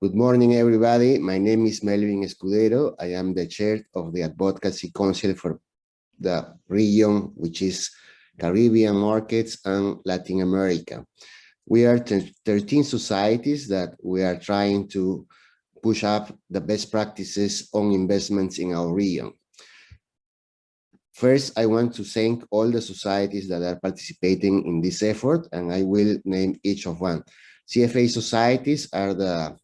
Good morning, everybody. My name is Melvin Escudero. I am the chair of the Advocacy Council for the region, which is Caribbean markets and Latin America. We are 13 societies that we are trying to push up the best practices on investments in our region. First, I want to thank all the societies that are participating in this effort, and I will name each of one. CFA Societies are the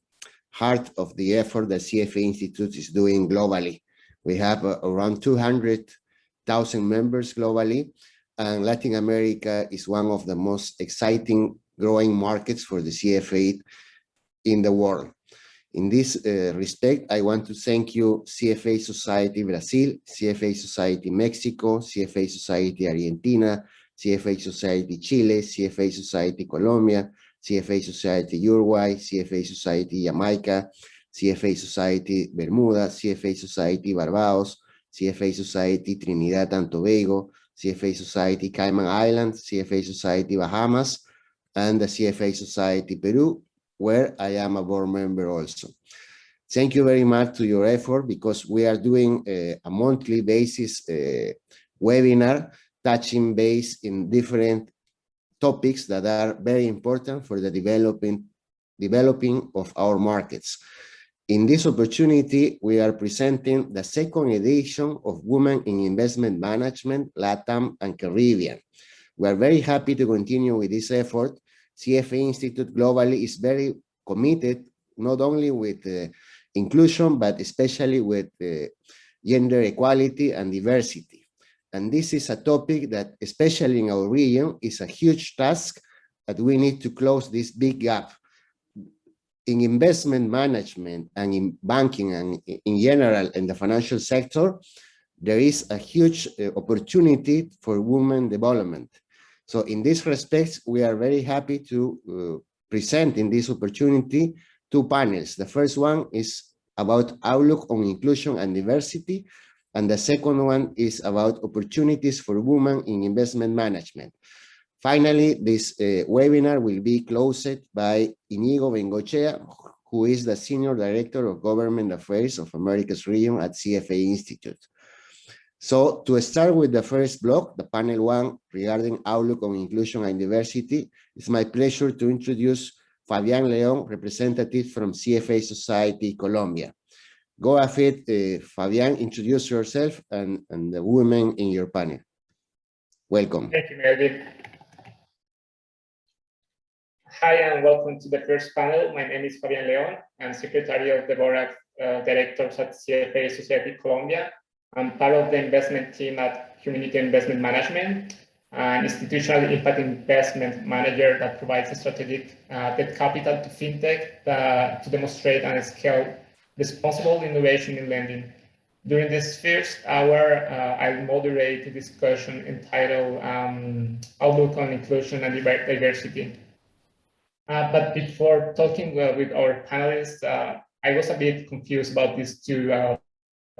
heart of the effort that CFA Institute is doing globally. We have around 200,000 members globally, and Latin America is one of the most exciting growing markets for the CFA in the world. In this respect, I want to thank you, CFA Society Brazil, CFA Society Mexico, CFA Society Argentina, CFA Society Chile, CFA Society Colombia, CFA Society Uruguay, CFA Society Jamaica, CFA Society Bermuda, CFA Society Barbados, CFA Society Trinidad and Tobago, CFA Society Cayman Islands, CFA Society Bahamas, and the CFA Society Peru, where I am a board member also. Thank you very much to your effort, because we are doing a monthly basis webinar touching base in different topics that are very important for the developing of our markets. In this opportunity, we are presenting the second edition of Women in Investment Management, Latam and Caribbean. We are very happy to continue with this effort. CFA Institute globally is very committed, not only with inclusion, but especially with gender equality and diversity. And this is a topic that, especially in our region, is a huge task that we need to close this big gap. In investment management and in banking and in general in the financial sector, there is a huge opportunity for women development. So in this respect, we are very happy to present in this opportunity two panels. The first one is about outlook on inclusion and diversity, and the second one is about opportunities for women in investment management. Finally, this webinar will be closed by Inigo Bengochea, who is the Senior Director of Government Affairs of Americas Region at CFA Institute. So to start with the first block, the panel one regarding outlook on inclusion and diversity, it's my pleasure to introduce Fabián León, representative from CFA Society, Colombia. Go ahead, Fabián, introduce yourself and the women in your panel. Welcome. Thank you, Melvin. Hi, and welcome to the first panel. My name is Fabián León. I'm Secretary of the Board of Directors at CFA Society, Colombia. I'm part of the investment team at Humanity Investment Management, an institutional impact investment manager that provides strategic debt capital to fintech to demonstrate and scale responsible innovation in lending. During this first hour, I'll moderate a discussion entitled Outlook on Inclusion and Diversity. But before talking with our panelists, I was a bit confused about these two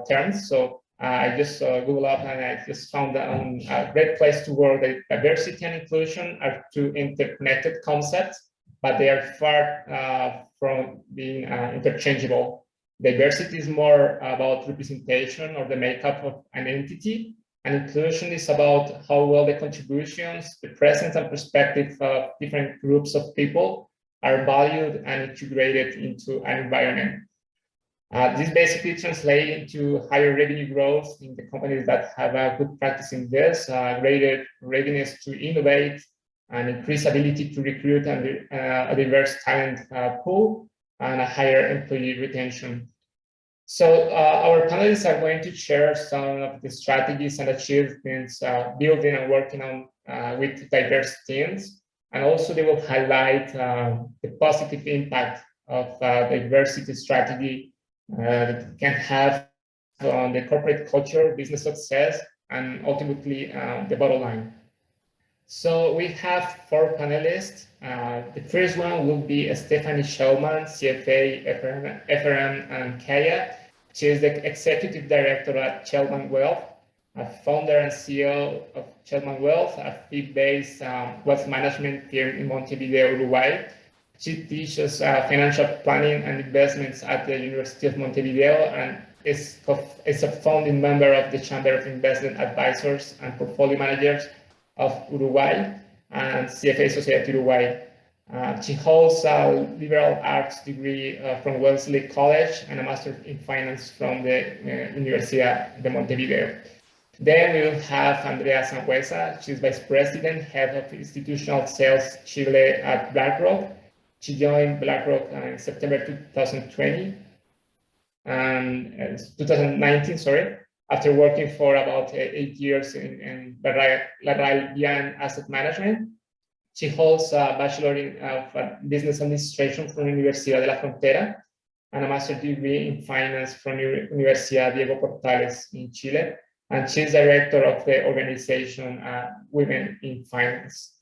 terms. So I just Googled up and I just found that a great place to work that diversity and inclusion are two interconnected concepts, but they are far from being interchangeable. Diversity is more about representation or the makeup of an entity, and inclusion is about how well the contributions, the presence and perspective of different groups of people are valued and integrated into an environment. This basically translates into higher revenue growth in the companies that have a good practice in this, greater readiness to innovate, and increased ability to recruit and a diverse talent pool, and a higher employee retention. So our panelists are going to share some of the strategies and achievements building and working on with diverse teams. And also they will highlight the positive impact of diversity strategy that it can have on the corporate culture, business success, and ultimately the bottom line. So we have four panelists. The first one will be Stephanie Shellman, CFA, FRM, and Kaya. She is the Executive Director at Shellman Wealth, a founder and CEO of Shellman Wealth, a fee-based wealth management here in Montevideo, Uruguay. She teaches financial planning and investments at the University of Montevideo and is a founding member of the Chamber of Investment Advisors and Portfolio Managers of Uruguay and Cfa Society Uruguay. She holds a liberal arts degree from Wellesley College and a master in finance from the Universidad de Montevideo. Then we will have Andrea Sangüesa. She's Vice President, Head of Institutional Sales Chile at BlackRock. She joined BlackRock in September 2019, after working for about 8 years in Larraín Asset Management. She holds a Bachelor of Business Administration from Universidad de la Frontera and a Master's degree in Finance from Universidad Diego Portales in Chile. And she's director of the organization Women in Finance.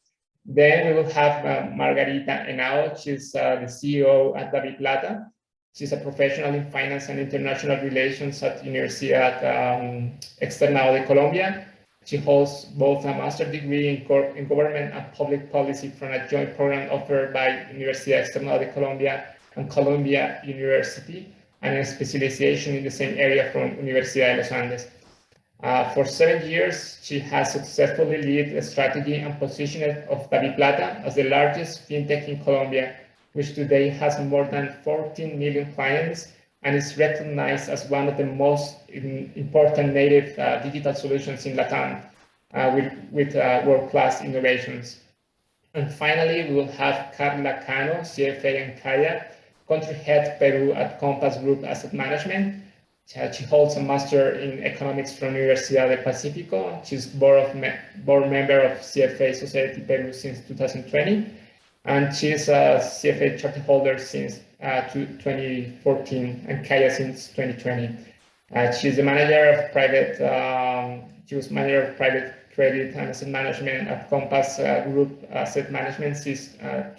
Then we will have Margarita Henao. She's the CEO at DaViplata. She's a professional in finance and international relations at Universidad Externado de Colombia. She holds both a master's degree in government and public policy from a joint program offered by Universidad Externado de Colombia and Columbia University, and a specialization in the same area from Universidad de los Andes. For 7 years, she has successfully led the strategy and positioning of DaViplata as the largest fintech in Colombia, which today has more than 14 million clients and is recognized as one of the most important native digital solutions in Latam with world-class innovations. And finally, we will have Carla Cano, CFA and CAIA, country head Peru at Compass Group Asset Management. She holds a master in economics from Universidad del Pacífico. She's board member of Cfa Society Peru since 2020. And she's a CFA charter holder since 2014 and CAIA since 2020. She's the manager of private, she was manager of private credit and asset management at Compass Group Asset Management since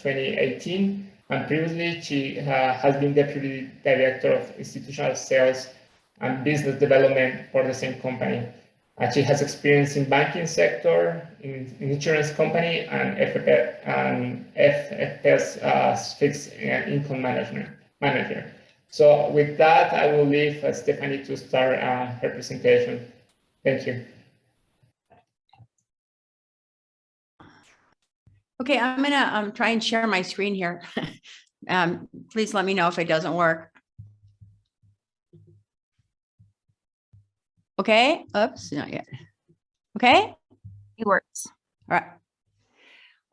2018. And previously, she has been deputy director of institutional sales and business development for the same company. She has experience in banking sector, in insurance company, and FFS fixed income manager. So with that, I will leave Stephanie to start her presentation. Thank you. Okay, I'm gonna try and share my screen here. Please let me know if it doesn't work. Okay, oops, not yet. Okay, It works. all right.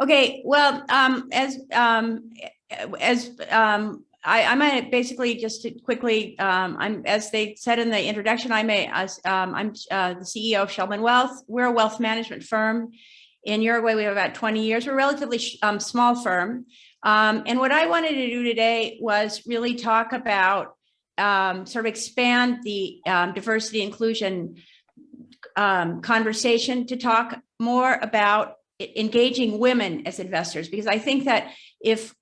Okay, well, I'm gonna basically just to quickly, as they said in the introduction, I'm the CEO of Sheldon Wealth. We're a wealth management firm. In Uruguay, we have about 20 years. We're a relatively small firm. And what I wanted to do today was really talk about sort of expand the diversity inclusion conversation to talk more about engaging women as investors, because I think that if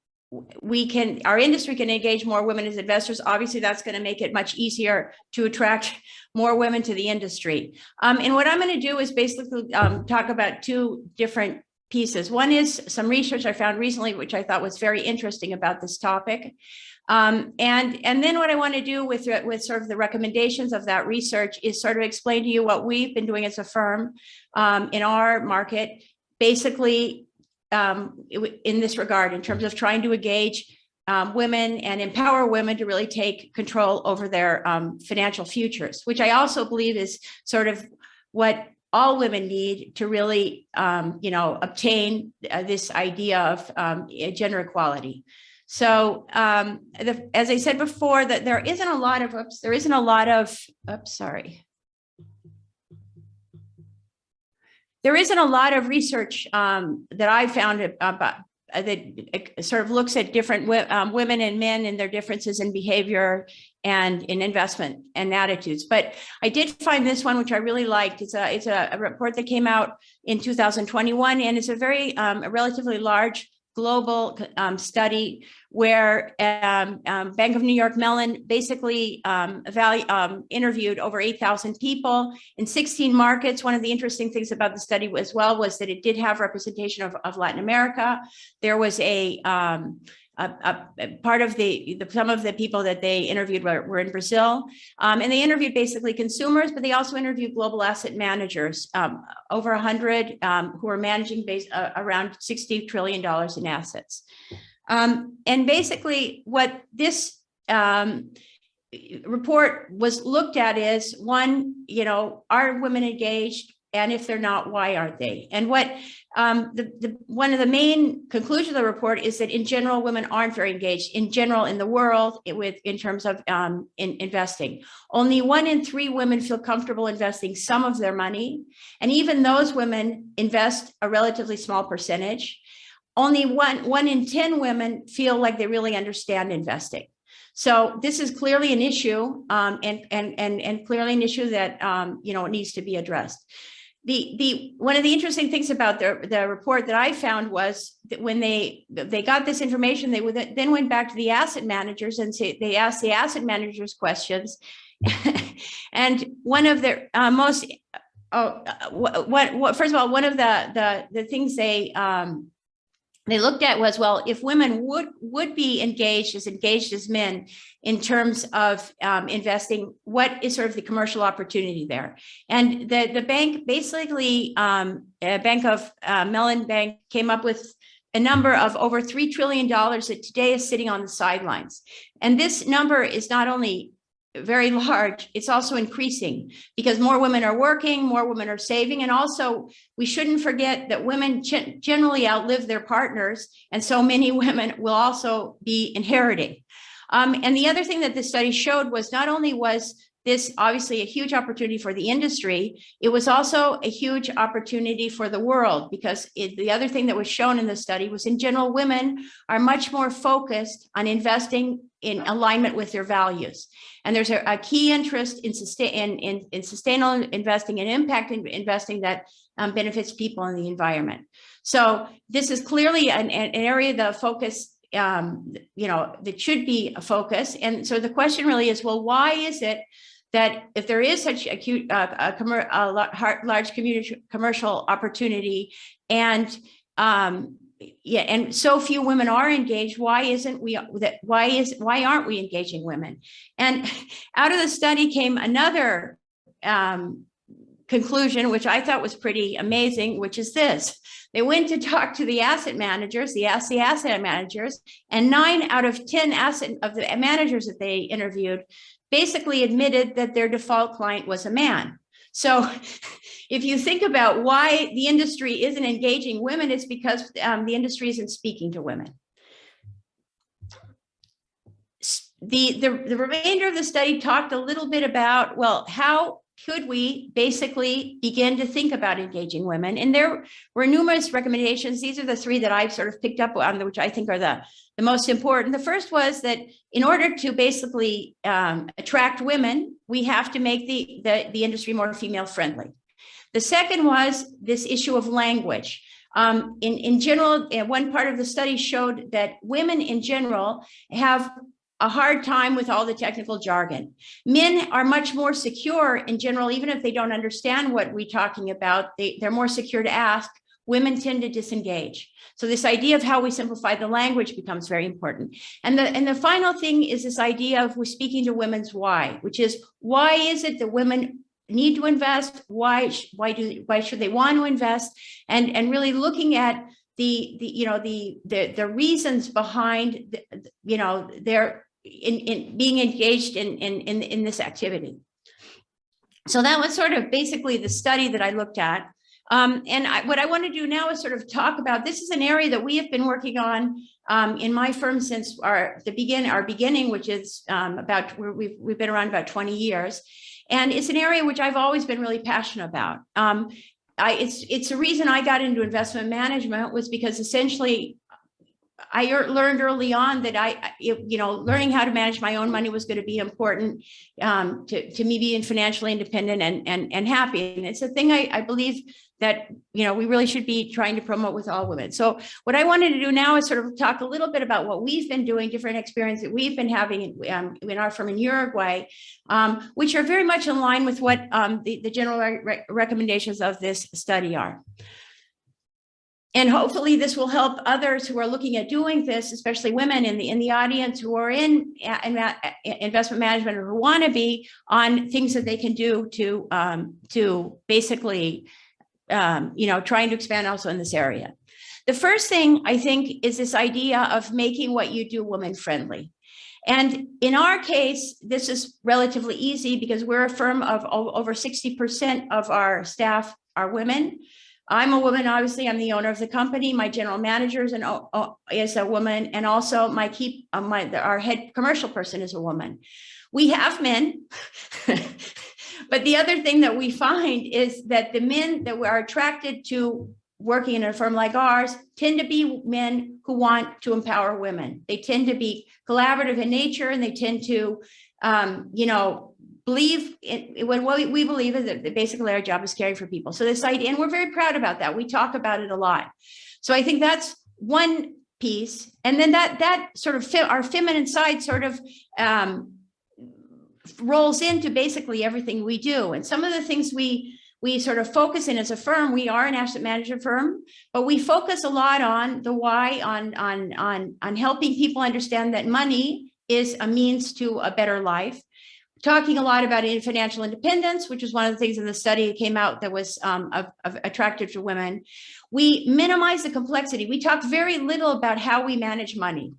we can, our industry can engage more women as investors, obviously that's going to make it much easier to attract more women to the industry. And what I'm going to do is basically talk about two different pieces. One is some research I found recently, which I thought was very interesting about this topic. And then what I want to do with sort of the recommendations of that research is sort of explain to you what we've been doing as a firm in our market, basically in this regard, in terms of trying to engage women and empower women to really take control over their financial futures, which I also believe is sort of what all women need to really, obtain this idea of gender equality. So as I said before, that there isn't a lot of research that I found about that sort of looks at different women and men and their differences in behavior and in investment and attitudes. But I did find this one, which I really liked. It's a report that came out in 2021, and it's a very a relatively large global study where Bank of New York Mellon basically interviewed over 8,000 people in 16 markets. One of the interesting things about the study as well was that it did have representation of Latin America. There was a part of some of the people that they interviewed were in Brazil, and they interviewed basically consumers, but they also interviewed global asset managers, over 100 who are managing around $60 trillion in assets. And basically what this report was looked at is, one, are women engaged? And if they're not, why aren't they? And what one of the main conclusions of the report is that in general, women aren't very engaged in general in the world in terms of in investing. Only 1 in 3 women feel comfortable investing some of their money. And even those women invest a relatively small percentage. Only one in 10 women feel like they really understand investing. So this is clearly an issue, and clearly an issue that needs to be addressed. One of the interesting things about the report that I found was that when they got this information, they then went back to the asset managers and they asked the asset managers questions. And one of their first of all, one of the things they looked at was, well, if women would be engaged as men in terms of investing, what is sort of the commercial opportunity there? And the bank basically, Bank of Mellon Bank came up with a number of over $3 trillion that today is sitting on the sidelines. And this number is not only very large, it's also increasing because more women are working, more women are saving. And also we shouldn't forget that women generally outlive their partners. And so many women will also be inheriting. And the other thing that this study showed was not only was this obviously a huge opportunity for the industry, it was also a huge opportunity for the world, because the other thing that was shown in the study was in general, women are much more focused on investing in alignment with their values. And there's a key interest in sustainable investing and impact investing that benefits people and the environment. So this is clearly an area of the focus, that should be a focus. And so the question really is, well, why is it that if there is such a large commercial opportunity and and so few women are engaged, why aren't we engaging women? And out of the study came another conclusion, which I thought was pretty amazing, which is this. They went to talk to the asset managers, they asked the asset managers, and 9 out of 10 of the managers that they interviewed basically admitted that their default client was a man. So if you think about why the industry isn't engaging women, it's because the industry isn't speaking to women. The remainder of the study talked a little bit about, well, how could we basically begin to think about engaging women? And there were numerous recommendations. These are the 3 that I've sort of picked up on, which I think are the most important. The first was that in order to basically attract women, we have to make the industry more female friendly. The second was this issue of language. In general, one part of the study showed that women in general have a hard time with all the technical jargon. Men are much more secure in general, even if they don't understand what we're talking about, they're more secure to ask. Women tend to disengage. So this idea of how we simplify the language becomes very important. And the final thing is this idea of we're speaking to women's why, which is, why is it that women need to invest? Why should they want to invest? And really looking at the reasons behind their in being engaged in this activity. So that was sort of basically the study that I looked at. What I want to do now is sort of talk about, this is an area that we have been working on in my firm since our beginning, which is we've been around about 20 years. And it's an area which I've always been really passionate about. It's a reason I got into investment management was because essentially I learned early on that learning how to manage my own money was going to be important to me being financially independent and happy. And it's a thing I believe that, we really should be trying to promote with all women. So what I wanted to do now is sort of talk a little bit about what we've been doing, different experiences that we've been having in our firm in Uruguay, which are very much in line with what the general recommendations of this study are. And hopefully this will help others who are looking at doing this, especially women in the audience who are in investment management or who want to be, on things that they can do to basically, trying to expand also in this area. The first thing I think is this idea of making what you do women friendly. And in our case, this is relatively easy because we're a firm of over 60% of our staff are women. I'm a woman, obviously. I'm the owner of the company. My general manager is a woman, and also our head commercial person is a woman. We have men, but the other thing that we find is that the men that are attracted to working in a firm like ours tend to be men who want to empower women. They tend to be collaborative in nature, and they tend to, believe in what we believe is that basically our job is caring for people. So this idea, and we're very proud about that. We talk about it a lot. So I think that's one piece. And then that sort of our feminine side sort of rolls into basically everything we do. And some of the things we sort of focus in as a firm, we are an asset management firm, but we focus a lot on the why, on helping people understand that money is a means to a better life. Talking a lot about financial independence, which is one of the things in the study that came out that was attractive to women. We minimize the complexity. We talk very little about how we manage money,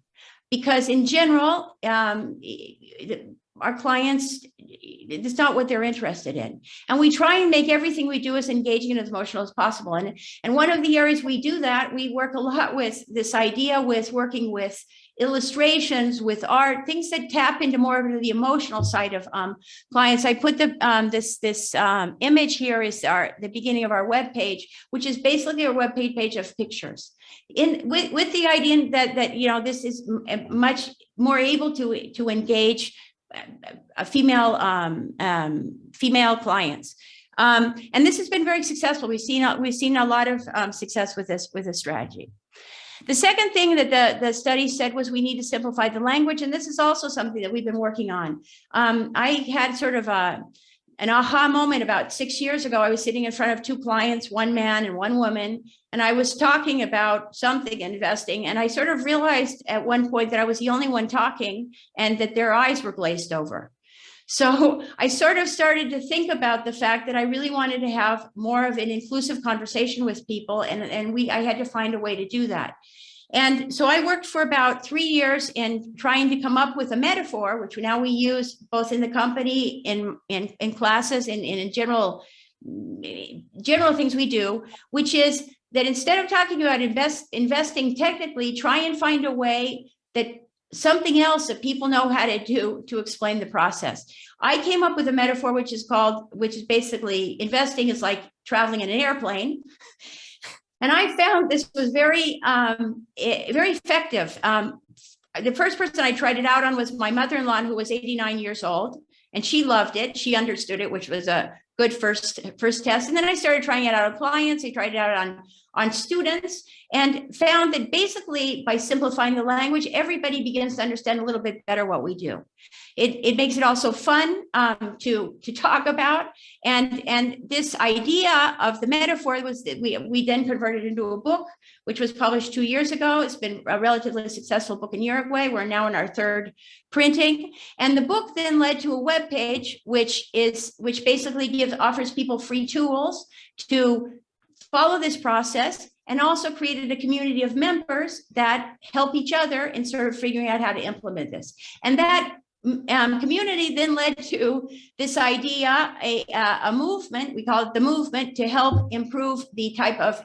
because in general, our clients, it's not what they're interested in. And we try and make everything we do as engaging and as emotional as possible. And one of the areas we do that, we work a lot with this idea with working with illustrations, with art, things that tap into more of the emotional side of clients. I put this image here is the beginning of our webpage, which is basically a webpage of pictures. With the idea that this is much more able to engage female clients, and this has been very successful. We've seen a lot of success with this strategy. The second thing that the study said was we need to simplify the language, and this is also something that we've been working on. I had sort of an aha moment about 6 years ago. I was sitting in front of two clients, one man and one woman, and I was talking about something investing, and I sort of realized at one point that I was the only one talking and that their eyes were glazed over. So I sort of started to think about the fact that I really wanted to have more of an inclusive conversation with people, and I had to find a way to do that. And so I worked for about 3 years in trying to come up with a metaphor, which now we use both in the company, in classes, and in general things we do, which is that instead of talking about investing technically, try and find a way that something else that people know how to do to explain the process. I came up with a metaphor which is basically investing is like traveling in an airplane. And I found this was very effective. The first person I tried it out on was my mother-in-law, who was 89 years old, and she loved it. She understood it, which was a good first test. And then I started trying it out on clients. I tried it out on students, and found that basically by simplifying the language, everybody begins to understand a little bit better what we do. It makes it also fun to talk about. And this idea of the metaphor was that we then converted into a book, which was published 2 years ago. It's been a relatively successful book in Uruguay. We're now in our third printing. And the book then led to a webpage, which basically offers people free tools to follow this process, and also created a community of members that help each other in sort of figuring out how to implement this. And that community then led to this idea, a movement, we call it the movement, to help improve the type of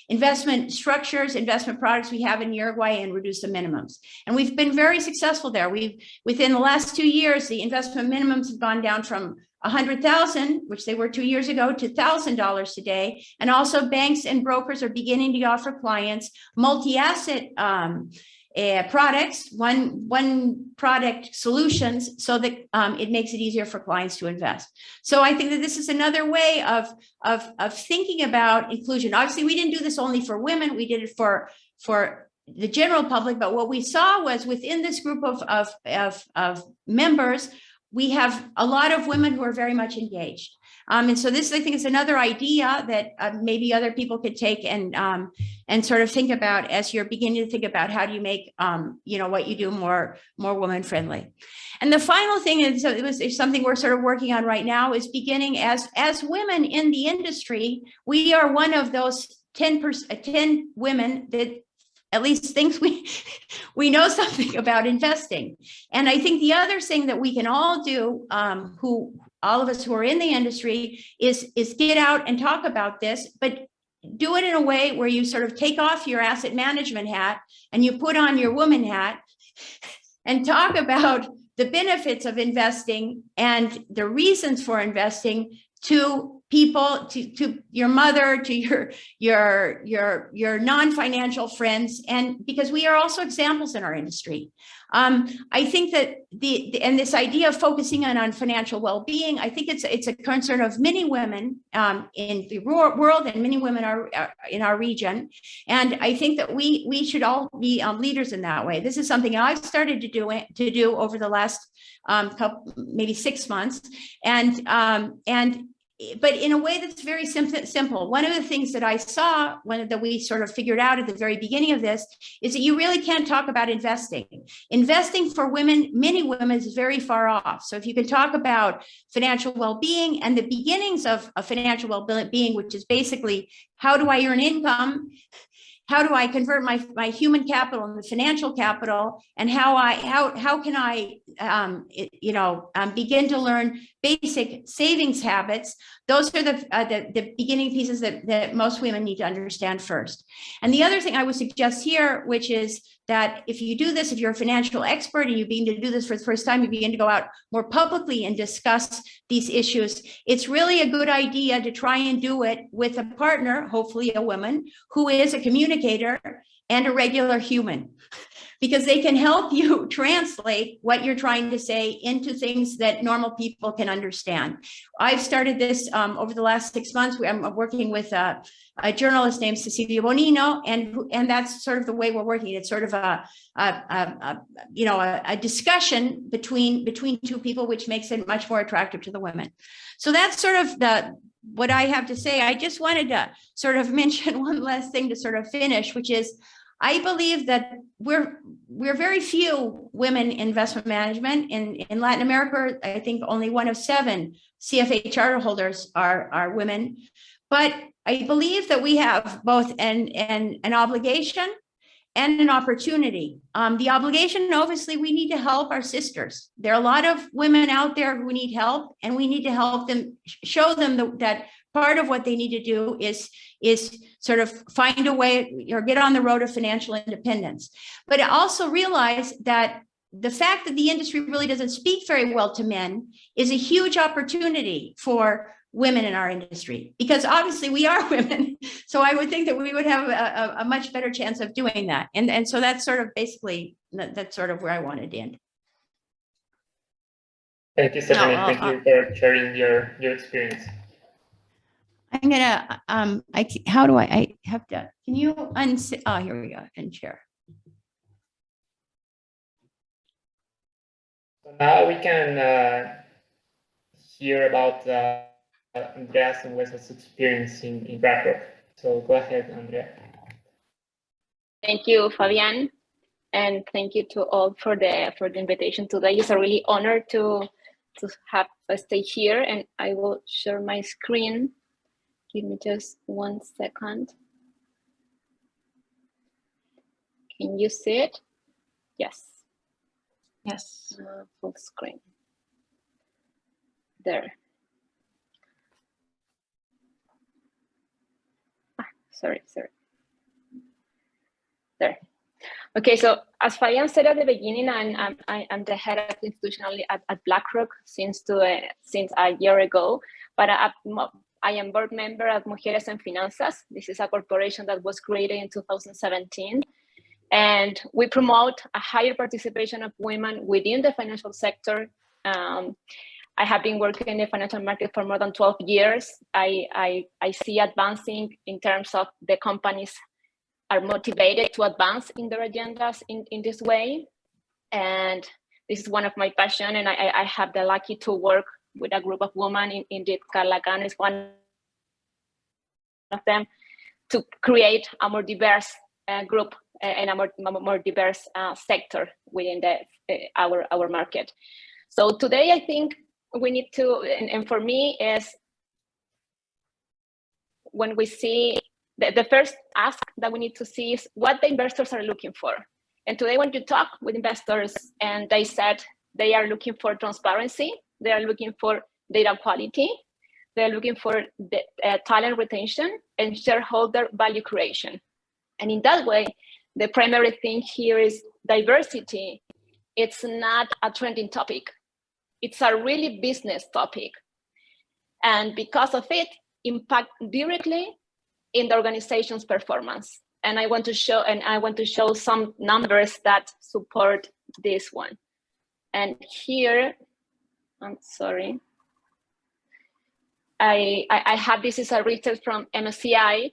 investment structures, investment products we have in Uruguay, and reduce the minimums. And we've been very successful there. Within the last 2 years, the investment minimums have gone down from $100,000, which they were 2 years ago, to $1,000 today. And also banks and brokers are beginning to offer clients multi-asset products, one product solutions, so that it makes it easier for clients to invest. So I think that this is another way of thinking about inclusion. Obviously, we didn't do this only for women. We did it for the general public. But what we saw was within this group of members, we have a lot of women who are very much engaged. And so this, I think, is another idea that maybe other people could take and sort of think about as you're beginning to think about how do you make, you know, what you do more woman friendly. And the final thing is, is something we're sort of working on right now, is beginning as women in the industry, we are one of those 10 women that at least thinks we know something about investing. And I think the other thing that we can all do, all of us who are in the industry, is get out and talk about this, but do it in a way where you sort of take off your asset management hat and you put on your woman hat and talk about the benefits of investing and the reasons for investing to people, to your mother, to your non-financial friends, and because we are also examples in our industry. I think that and this idea of focusing on financial well-being, I think it's a concern of many women in the world, and many women are in our region. And I think that we should all be leaders in that way. This is something I've started to do over the last maybe 6 months, but in a way that's very simple. One of the things that I saw, that we sort of figured out at the very beginning of this, is that you really can't talk about investing. Investing for women, many women, is very far off. So if you can talk about financial well-being and the beginnings of financial well-being, which is basically, how do I earn income? How do I convert my human capital into financial capital, and how can I begin to learn basic savings habits? Those are the beginning pieces that most women need to understand first. And the other thing I would suggest here, which is that if you do this, if you're a financial expert and you begin to do this for the first time, you begin to go out more publicly and discuss these issues, it's really a good idea to try and do it with a partner, hopefully a woman, who is a communicator and a regular human, because they can help you translate what you're trying to say into things that normal people can understand. I've started this over the last 6 months. I'm working with a journalist named Cecilia Bonino, and that's sort of the way we're working. It's sort of a discussion between two people, which makes it much more attractive to the women. So that's sort of what I have to say. I just wanted to sort of mention one last thing to sort of finish, which is, I believe that we're very few women in investment management. In Latin America, I think only 1 of 7 CFA charter holders are women. But I believe that we have both an obligation and an opportunity. The obligation, obviously, we need to help our sisters. There are a lot of women out there who need help, and we need to help them, show them that part of what they need to do is sort of find a way or get on the road of financial independence. But I also realize that the fact that the industry really doesn't speak very well to men is a huge opportunity for women in our industry, because obviously we are women. So I would think that we would have a much better chance of doing that. And so that's sort of basically, that's sort of where I wanted to end. Thank you, Stephanie. Thank you for sharing your experience. I'm gonna, how do I have to, can you oh, here we go, unshare. So now we can hear about Andreas and Wesley's experience in BlackRock. So go ahead, Andrea. Thank you, Fabian, and thank you to all for the invitation today. It's a really honor to have a stage here, and I will share my screen. Give me just 1 second. Can you see it? Yes. Yes. Full screen. There. Sorry. There. Okay, so as Fabian said at the beginning, I'm the head of institutionally at BlackRock since a year ago, but I am board member at Mujeres en Finanzas. This is a corporation that was created in 2017. And we promote a higher participation of women within the financial sector. I have been working in the financial market for more than 12 years. I see advancing in terms of the companies are motivated to advance in their agendas in this way. And This is one of my passion, and I have the lucky to work with a group of women. Indeed, Carla Khan is one of them, to create a more diverse group and a more diverse sector within our market. So today, I think we need to, and for me, is when we see the first ask that we need to see is what the investors are looking for. And today, when you talk with investors, and they said they are looking for transparency, they are looking for data quality, they are looking for the, talent retention and shareholder value creation. And in that way, the primary thing here is diversity. It's not a trending topic. It's a really business topic. And because of it, impact directly in the organization's performance. And I want to show some numbers that support this one. And here, I'm sorry. I have, this is a research from MSCI.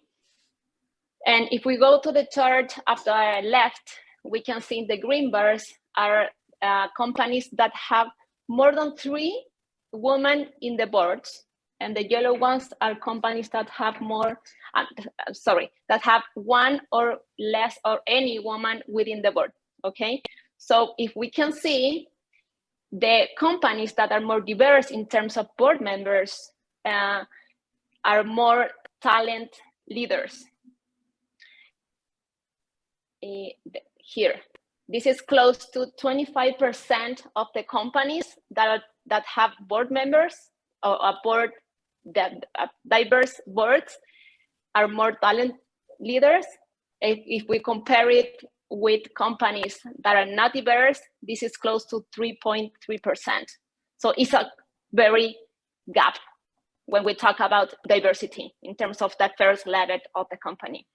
And if we go to the chart up the left, we can see the green bars are companies that have more than 3 women in the boards. And the yellow ones are companies that have more, that have 1 or less or any woman within the board, okay? So if we can see the companies that are more diverse in terms of board members are more talent leaders. Here, this is close to 25% of the companies that have board members or a board that diverse boards are more talent leaders. If we compare it with companies that are not diverse, this is close to 3.3%. So it's a very gap when we talk about diversity in terms of the first level of the company.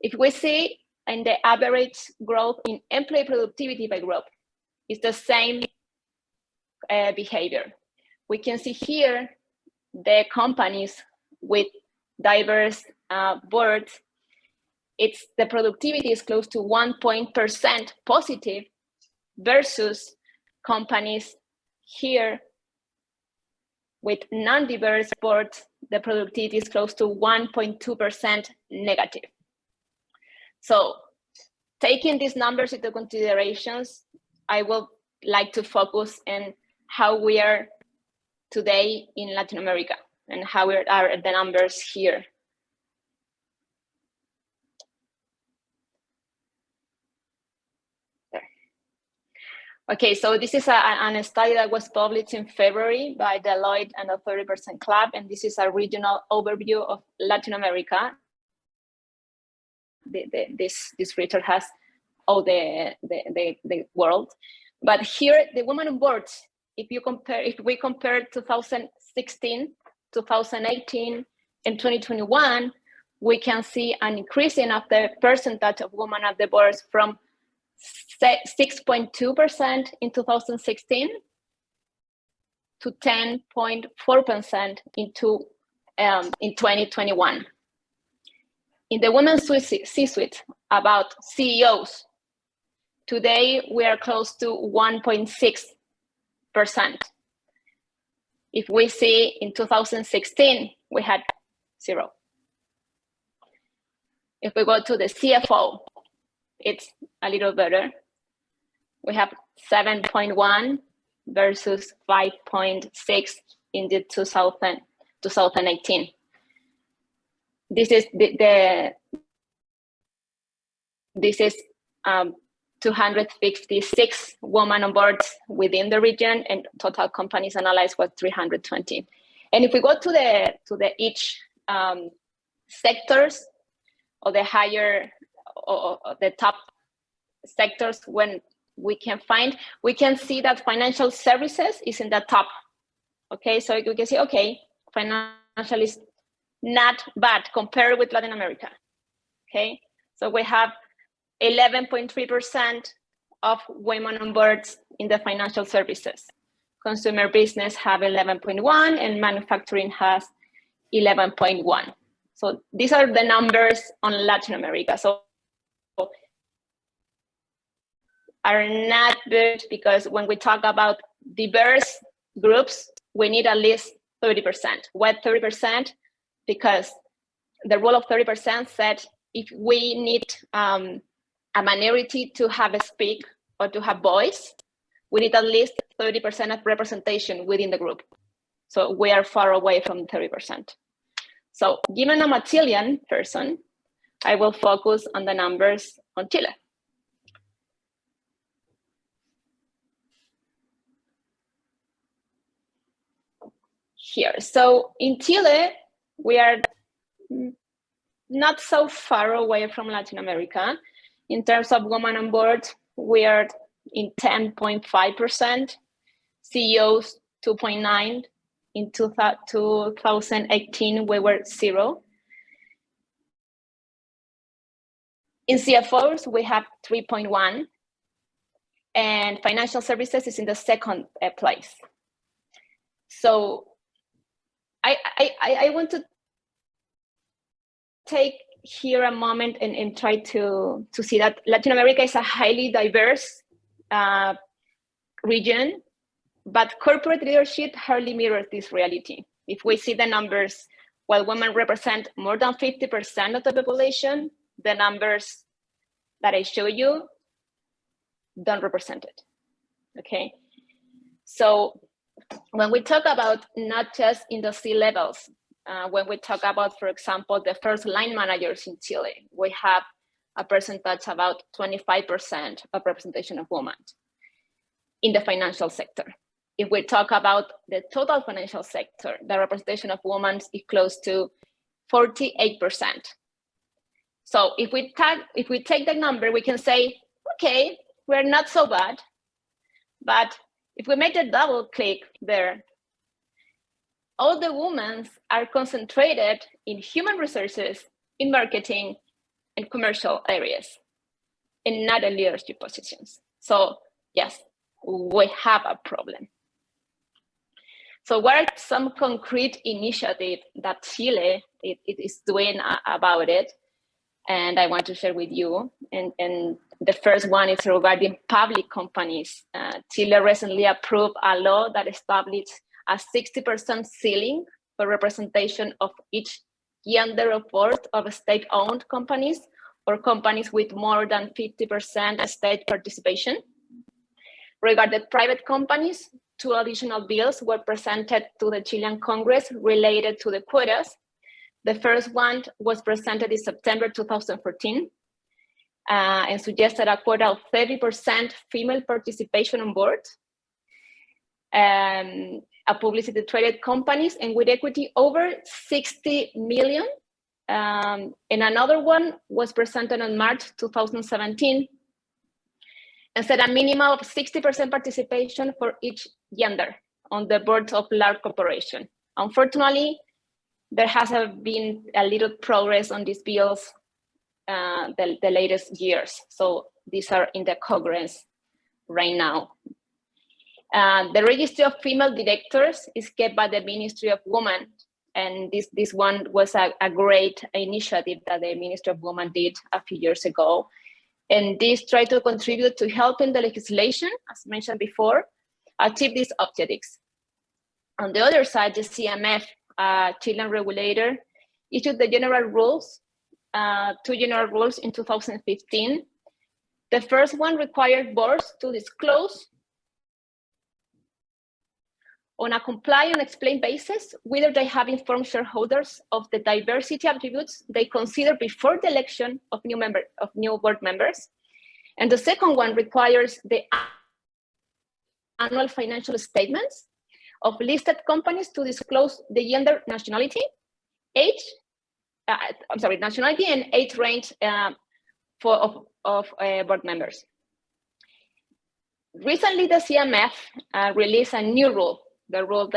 If we see in the average growth in employee productivity by group, it's the same behavior. We can see here the companies with diverse boards, it's the productivity is close to 1% positive versus companies here with non-diverse boards, the productivity is close to 1.2% negative. So taking these numbers into considerations, I will like to focus on how we are today in Latin America and how are the numbers here. Okay, so this is a study that was published in February by Deloitte and the 30% Club, and this is a regional overview of Latin America. This research has all the world, but here the women on boards. If we compare 2016, 2018, and 2021, we can see an increasing of the percentage of women at the boards from 6.2% in 2016 to 10.4% in 2021. In the women's C-suite, about CEOs, today we are close to 1.6%. If we see in 2016, we had 0. If we go to the CFO, it's a little better. We have 7.1 versus 5.6 in the 2018. This is this is 256 women on board within the region, and total companies analyzed was 320. And if we go to the each sectors or the higher or the top sectors, when we can see that financial services is in the top. Okay, so we can see, okay, financial is not bad compared with Latin America. Okay, so we have 11.3% of women on boards in the financial services. Consumer business have 11.1 and manufacturing has 11.1. So these are the numbers on Latin America. So are not good, because when we talk about diverse groups, we need at least 30%. Why 30%? Because the rule of 30% said if we need a minority to have a speak or to have voice, we need at least 30% of representation within the group. So we are far away from 30%. So given I'm a Chilean person, I will focus on the numbers on Chile. Here, so in Chile, we are not so far away from Latin America. In terms of women on board, we are in 10.5%, CEOs 2.9. In 2018, we were 0. In CFOs, we have 3.1, and financial services is in the second place. So I want to take here a moment and try to see that Latin America is a highly diverse region, but corporate leadership hardly mirrors this reality. If we see the numbers, while women represent more than 50% of the population, the numbers that I show you don't represent it, okay? So when we talk about not just in the C-levels, when we talk about, for example, the first line managers in Chile, we have a percentage about 25% of representation of women in the financial sector. If we talk about the total financial sector, the representation of women is close to 48%. So if we take that number, we can say, okay, we're not so bad. But if we make a double click there, all the women are concentrated in human resources, in marketing, and commercial areas, and not in leadership positions. So yes, we have a problem. So what are some concrete initiatives that Chile is doing about it? And I want to share with you. And the first one is regarding public companies. Chile recently approved a law that established a 60% ceiling for representation of each gender report of state-owned companies or companies with more than 50% state participation. Regarding private companies, 2 additional bills were presented to the Chilean Congress related to the quotas. The first one was presented in September 2014 and suggested a quota of 30% female participation on board, a publicly traded companies and with equity over 60 million. And another one was presented on March 2017 and set a minimum of 60% participation for each gender on the boards of large corporations. Unfortunately, there has been a little progress on these bills the latest years. So these are in the Congress right now. The registry of female directors is kept by the Ministry of Women. And this one was a great initiative that the Ministry of Women did a few years ago. And this tried to contribute to helping the legislation, as mentioned before, achieve these objectives. On the other side, the CMF, Chilean regulator, issued the general rules, 2 general rules in 2015. The first one required boards to disclose on a comply and explain basis whether they have informed shareholders of the diversity attributes they consider before the election of new board members. And the second one requires the annual financial statements of listed companies to disclose the gender, nationality, age, nationality and age range of board members. Recently, the CMF released a new rule, the rule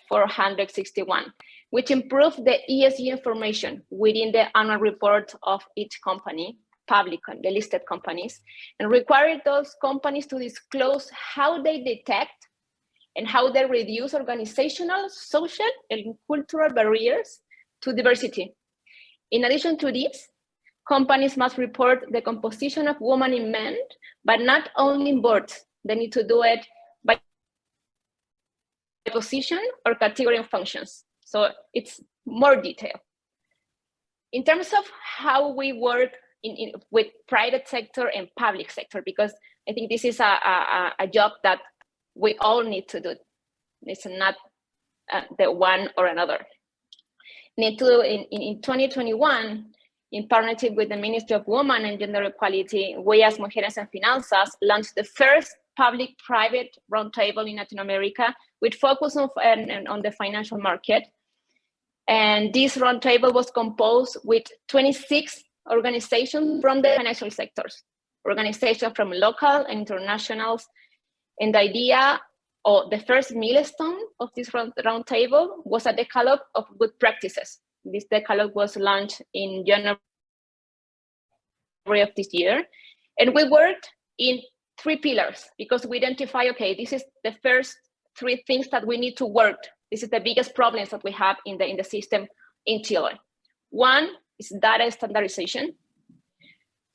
461, which improved the ESG information within the annual report of each company, public, the listed companies, and required those companies to disclose how they detect and how they reduce organizational, social, and cultural barriers to diversity. In addition to this, companies must report the composition of women and men, but not only in boards. They need to do it by position or category of functions. So it's more detail. In terms of how we work with private sector and public sector, because I think this is a job that we all need to do. It's not the one or another. In 2021, in partnership with the Ministry of Women and Gender Equality, we as Mujeres en Finanzas launched the first public-private roundtable in Latin America with focus on the financial market. And this roundtable was composed with 26 organizations from the financial sectors, organizations from local and internationals. And the idea, or the first milestone of this roundtable was a decalogue of good practices. This decalogue was launched in January of this year. And we worked in 3 pillars because we identify, okay, this is the first 3 things that we need to work. This is the biggest problems that we have in the system in Chile. 1 is data standardization.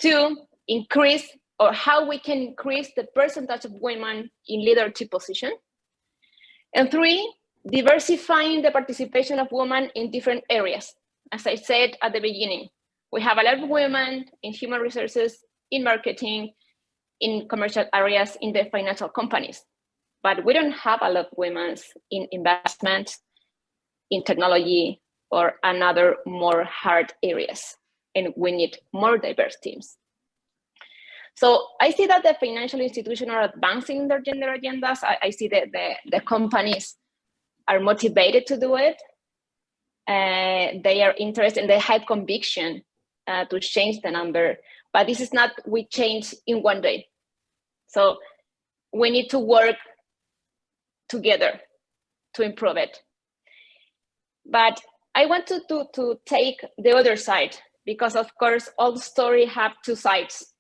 2, increase or how we can increase the percentage of women in leadership position. And 3, diversifying the participation of women in different areas. As I said at the beginning, we have a lot of women in human resources, in marketing, in commercial areas, in the financial companies. But we don't have a lot of women in investment, in technology, or another more hard areas. And we need more diverse teams. So I see that the financial institutions are advancing their gender agendas. I see that the companies are motivated to do it. They are interested and they have conviction to change the number. But this is not we change in one day. So we need to work together to improve it. But I want to take the other side because, of course, all stories have 2 sides.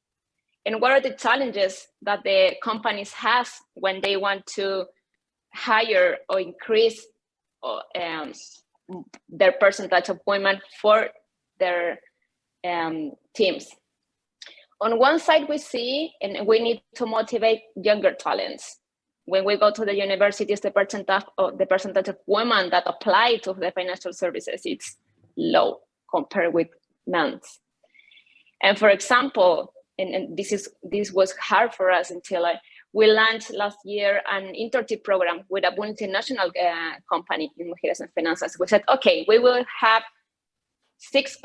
And what are the challenges that the companies have when they want to hire or increase their percentage of women for their teams? On one side, we see, and we need to motivate younger talents. When we go to the universities, the percentage of women that apply to the financial services, it's low compared with men. And for example, and this was hard for us in Chile, we launched last year an internship program with a multinational company in Mujeres en Finanzas. We said, okay, we will have 6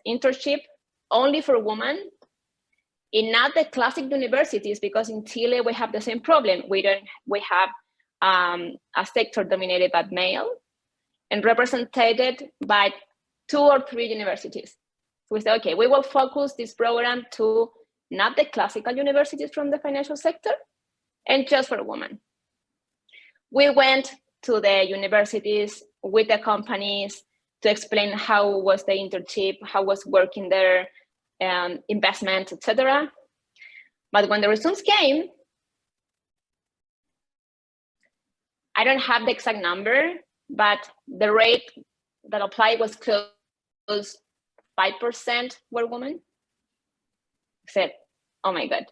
internship only for women in not the classic universities, because in Chile we have the same problem. We have a sector dominated by male and represented by 2 or 3 universities. So we said, okay, we will focus this program to not the classical universities from the financial sector and just for women. We went to the universities with the companies to explain how was the internship, how was working there, investment, etc. But when the results came, I don't have the exact number, but the rate that applied was close 5% were women. I said, oh my God,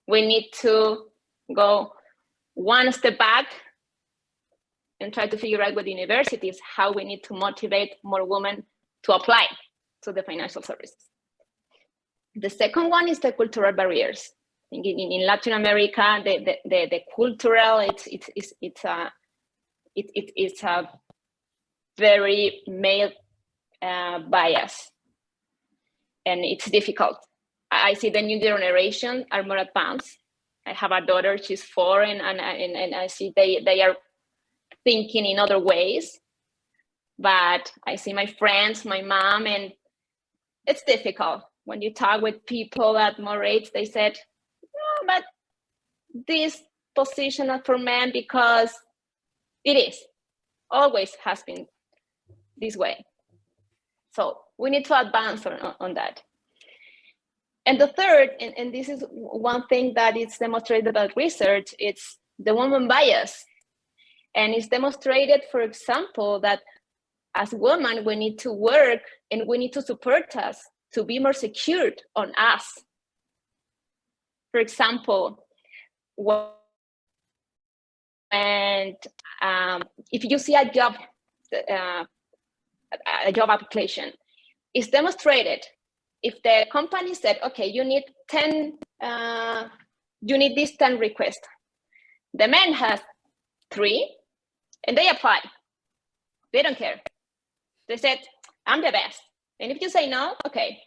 we need to go 1 step back and try to figure out with universities how we need to motivate more women to apply to the financial services. The second one is the cultural barriers. I think in Latin America, the cultural it's a very male bias, and it's difficult. I see the new generation are more advanced. I have a daughter; she's 4, and I see they are thinking in other ways. But I see my friends, my mom, and it's difficult. When you talk with people at more age, they said, no, but this position is for men because it is, always has been this way. So we need to advance on that. And the third, and this is one thing that is demonstrated by research, it's the woman bias. And it's demonstrated, for example, that as women, we need to work and we need to support us to be more secured on us. For example, and if you see a job application, it's demonstrated. If the company said, okay, you need these 10 requests, the man has 3, and they apply. They don't care. They said, I'm the best. And if you say no, okay,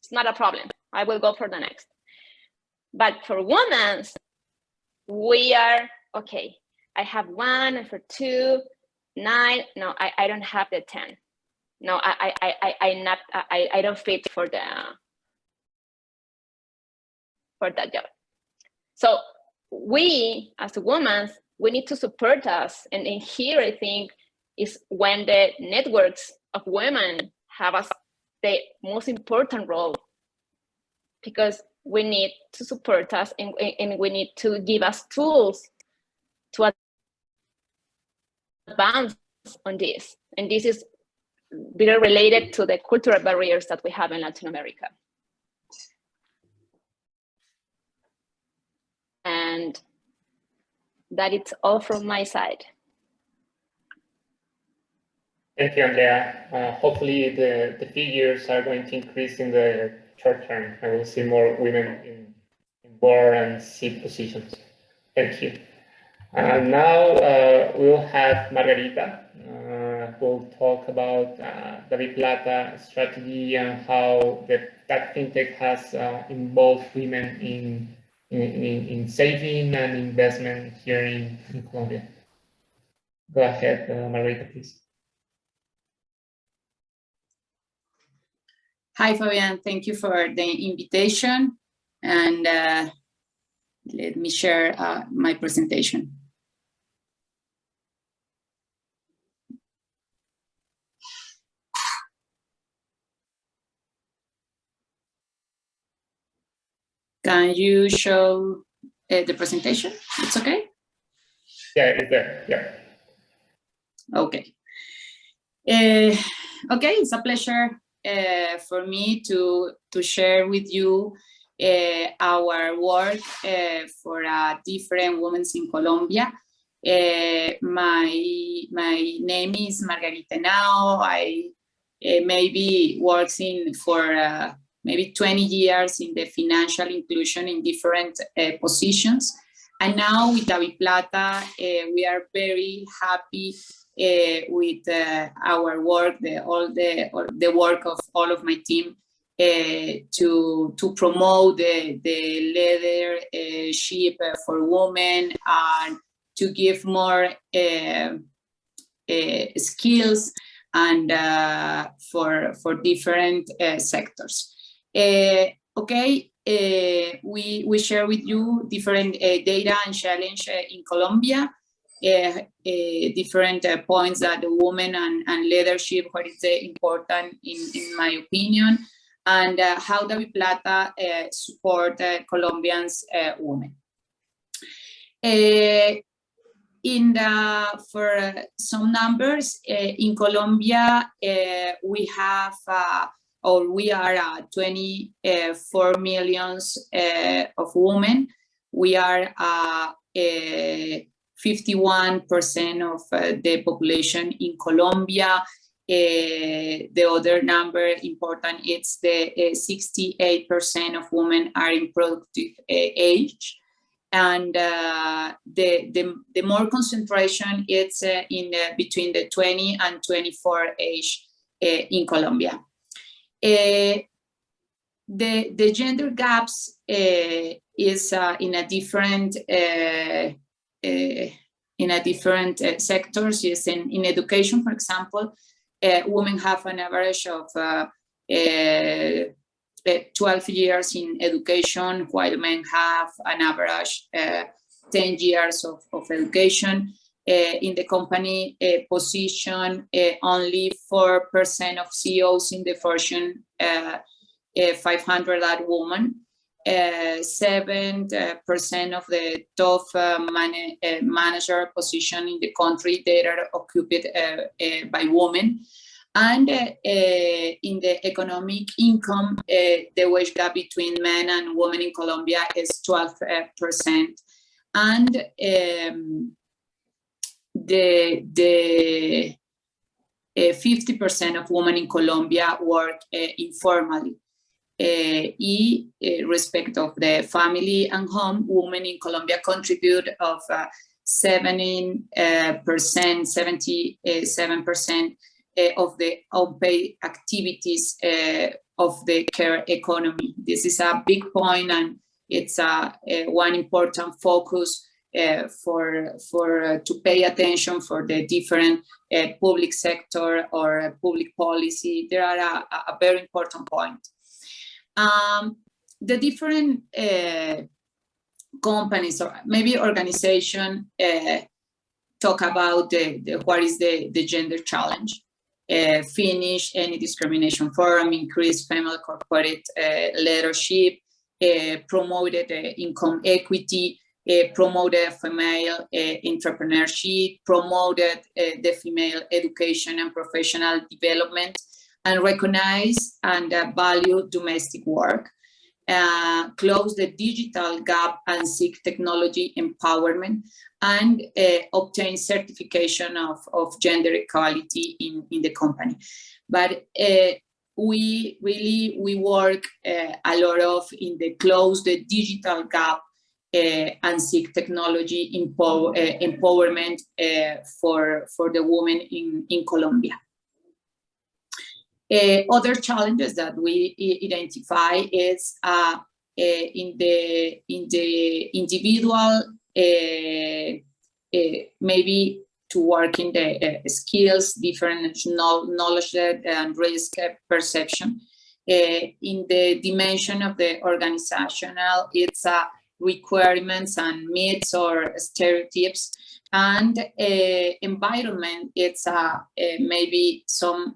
it's not a problem. I will go for the next. But for women, we are, okay, I have 1, and for 2, 9. No, I don't have the 10. No, I don't fit for that job. So we, as women, we need to support us. And in here, I think, is when the networks of women have the most important role, because we need to support us, and we need to give us tools to advance on this. And this is very related to the cultural barriers that we have in Latin America. And that is all from my side. Thank you, Andrea. Hopefully the figures are going to increase in the short term. I will see more women in board and seat positions. Thank you. Now we'll have Margarita, who will talk about the Biplata strategy and how that fintech has involved women in saving and investment here in Colombia. Go ahead, Margarita, please. Hi, Fabian. Thank you for the invitation. And let me share my presentation. Can you show the presentation? It's okay? Yeah, it's there. Yeah. Okay. Okay, it's a pleasure for me to share with you our work for different women in Colombia. My name is Margarita now. I maybe working for maybe 20 years in the financial inclusion in different positions. And now with Biplata, we are very happy with our work, the work of all of my team to promote the leadership for women and to give more skills and for different sectors. Okay, we share with you different data and challenge in Colombia, different points that the women and leadership, what is important in my opinion, and how the Biplata support Colombians women. For some numbers, in Colombia, we have we are 24 million of women. We are 51% of the population in Colombia. The other number important, it's the 68% of women are in productive age. And the more concentration, it's in between the 20 and 24 age in Colombia. The gender gaps is in a different sectors. Yes, in education, for example, women have an average of 12 years in education, while men have an average 10 years of education. In the company position, only 4% of CEOs in the Fortune 500 are women. 7% of the top manager position in the country, they are occupied by women. And in the economic income, the wage gap between men and women in Colombia is 12%. And the 50% of women in Colombia work informally. Respect of the family and home, women in Colombia contribute of 77% of the unpaid activities of the care economy. This is a big point, and it's one important focus to pay attention for the different public sector or public policy. There are a very important point. The different companies or maybe organization talk about what is the gender challenge. Finish any discrimination forum, increase female corporate leadership, promoted income equity, promoted female entrepreneurship, promoted the female education and professional development, and recognize and value domestic work, close the digital gap and seek technology empowerment, and obtain certification of gender equality in the company. But we work a lot of in the close the digital gap and seek technology empowerment for the women in Colombia. Other challenges that we identify is in the individual, maybe to work in the skills, different knowledge and risk perception. In the dimension of the organizational, it's requirements and myths or stereotypes, and environment, it's maybe some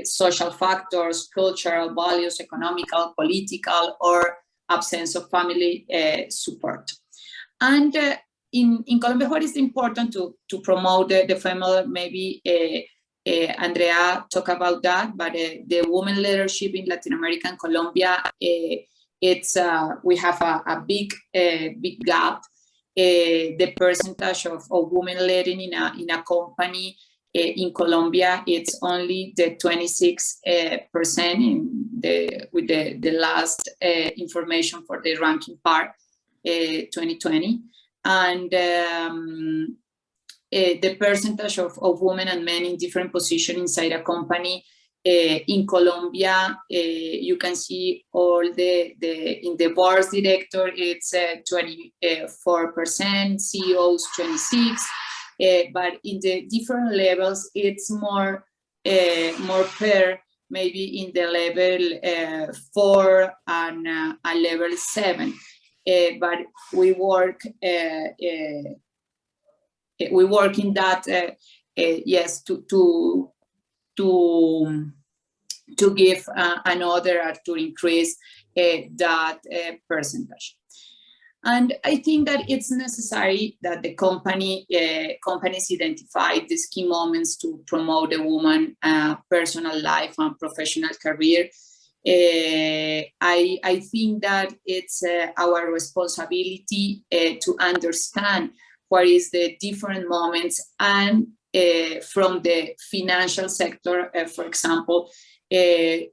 social factors, cultural values, economical, political, or absence of family support. And in Colombia, what is important to promote the female, maybe Andrea talked about that, but the women leadership in Latin America and Colombia, it's we have a big gap. The percentage of women leading in a company in Colombia, it's only the 26% with the last information for the ranking part 2020, and the percentage of women and men in different positions inside a company in Colombia, you can see all in the board director, it's 24%, CEOs 26%. But in the different levels, it's more fair, maybe in the level 4 and a level 7. But we work in that, yes, to give another to increase that percentage. And I think that it's necessary that the companies identify these key moments to promote a woman's personal life and professional career. I think that it's our responsibility to understand what is the different moments, and from the financial sector, for example, to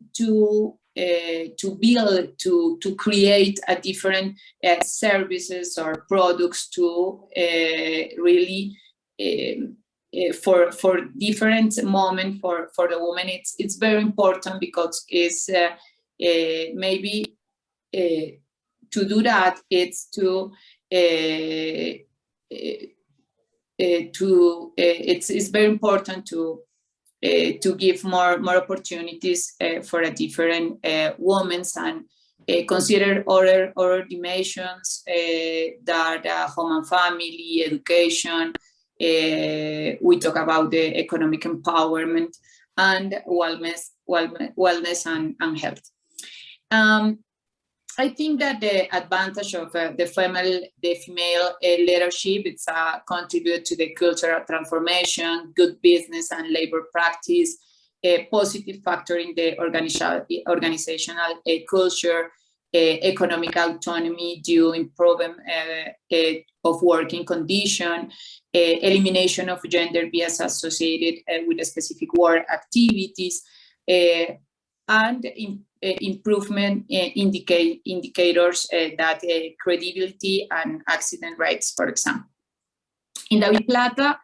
build, to create a different services or products to really for different moment for the woman. It's very important because it's maybe to do that, it's it's very important to give more opportunities for a different women, and consider other dimensions that home and family, education. We talk about the economic empowerment and wellness and health. I think that the advantage of the female leadership, it's contribute to the cultural transformation, good business and labor practice, a positive factor in the organizational culture, economic autonomy due improvement of working condition, elimination of gender bias associated with specific work activities, and improvement indicators that credibility and accident rates, for example. In David Plata,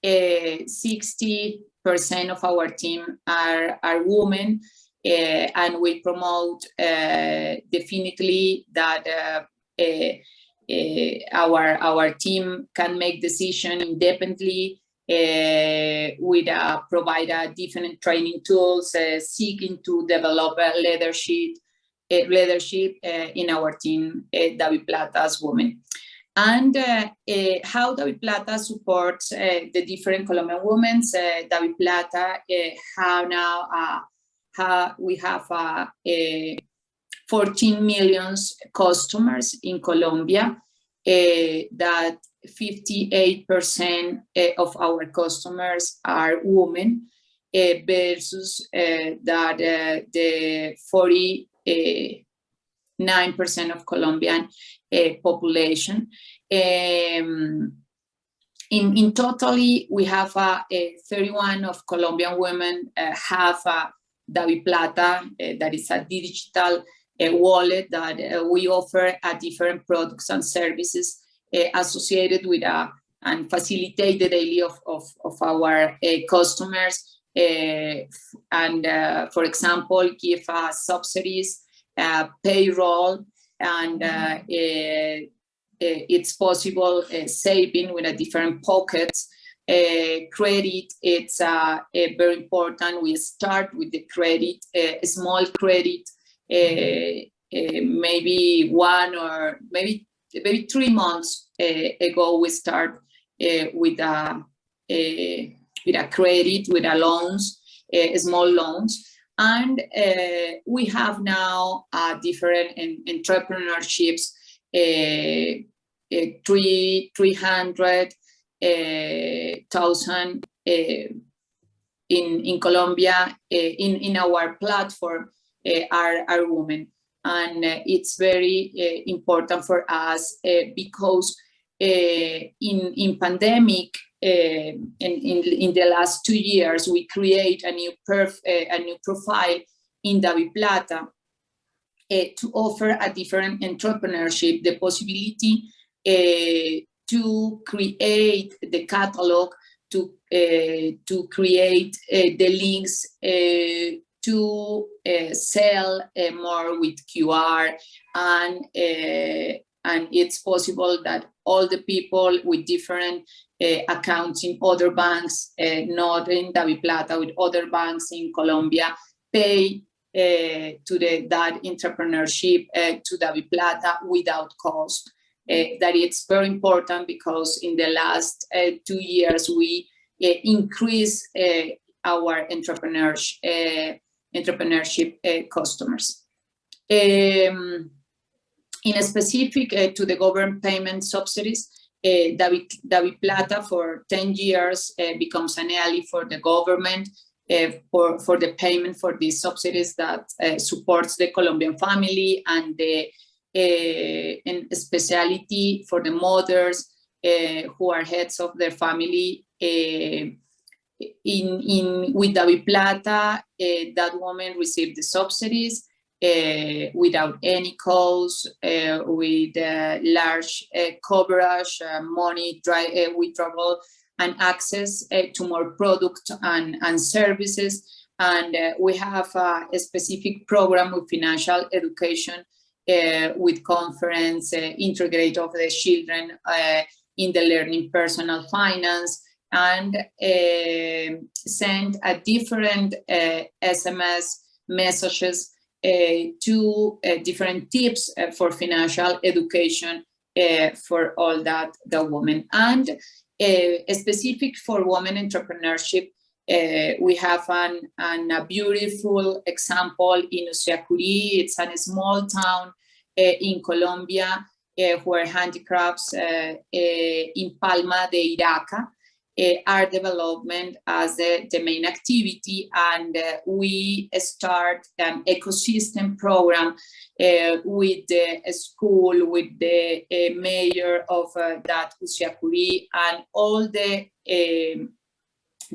60% of our team are women, and we promote definitely that our team can make decisions independently. We provide different training tools, seeking to develop leadership in our team, David Plata's women. And how David Plata supports the different Colombian women. David Plata we have 14 million customers in Colombia, that 58% of our customers are women, versus that the 49% of Colombian population. In totally, we have 31 of Colombian women have David Plata, that is a digital wallet that we offer different products and services associated with and facilitate the daily of our customers. And for example, Cfa Societies, payroll, and it's possible saving with a different pockets. Credit, it's very important. We start with the credit, small credit, maybe 1 or maybe 3 months ago, we start with a credit, with a loans, small loans. And we have now different entrepreneurships, 300,000 in Colombia in our platform are women. And it's very important for us because in pandemic, in the last 2 years, we create a new profile in David Plata to offer a different entrepreneurship, the possibility to create the catalog, to create the links to sell more with QR, and it's possible that all the people with different accounts in other banks, not in David Plata, with other banks in Colombia, pay to that entrepreneurship to David Plata without cost. That it's very important because in the last 2 years we increase our entrepreneurship customers. In a specific to the government payment subsidies, David Plata for 10 years becomes an ally for the government for the payment for these subsidies that supports the Colombian family, and the speciality for the mothers who are heads of their family. With David Plata, that woman received the subsidies without any cost, with large coverage, money withdrawal, and access to more products and services. And we have a specific program with financial education, with conference, integrate of the children in the learning personal finance, and send a different SMS messages to different tips for financial education for all that the women. And specific for women entrepreneurship, we have a beautiful example in Usiacurí. It's a small town in Colombia, who are handicrafts in Palma de Iraca, are development as the main activity, and we start an ecosystem program with the school, with the mayor of that Usiacuri, and all the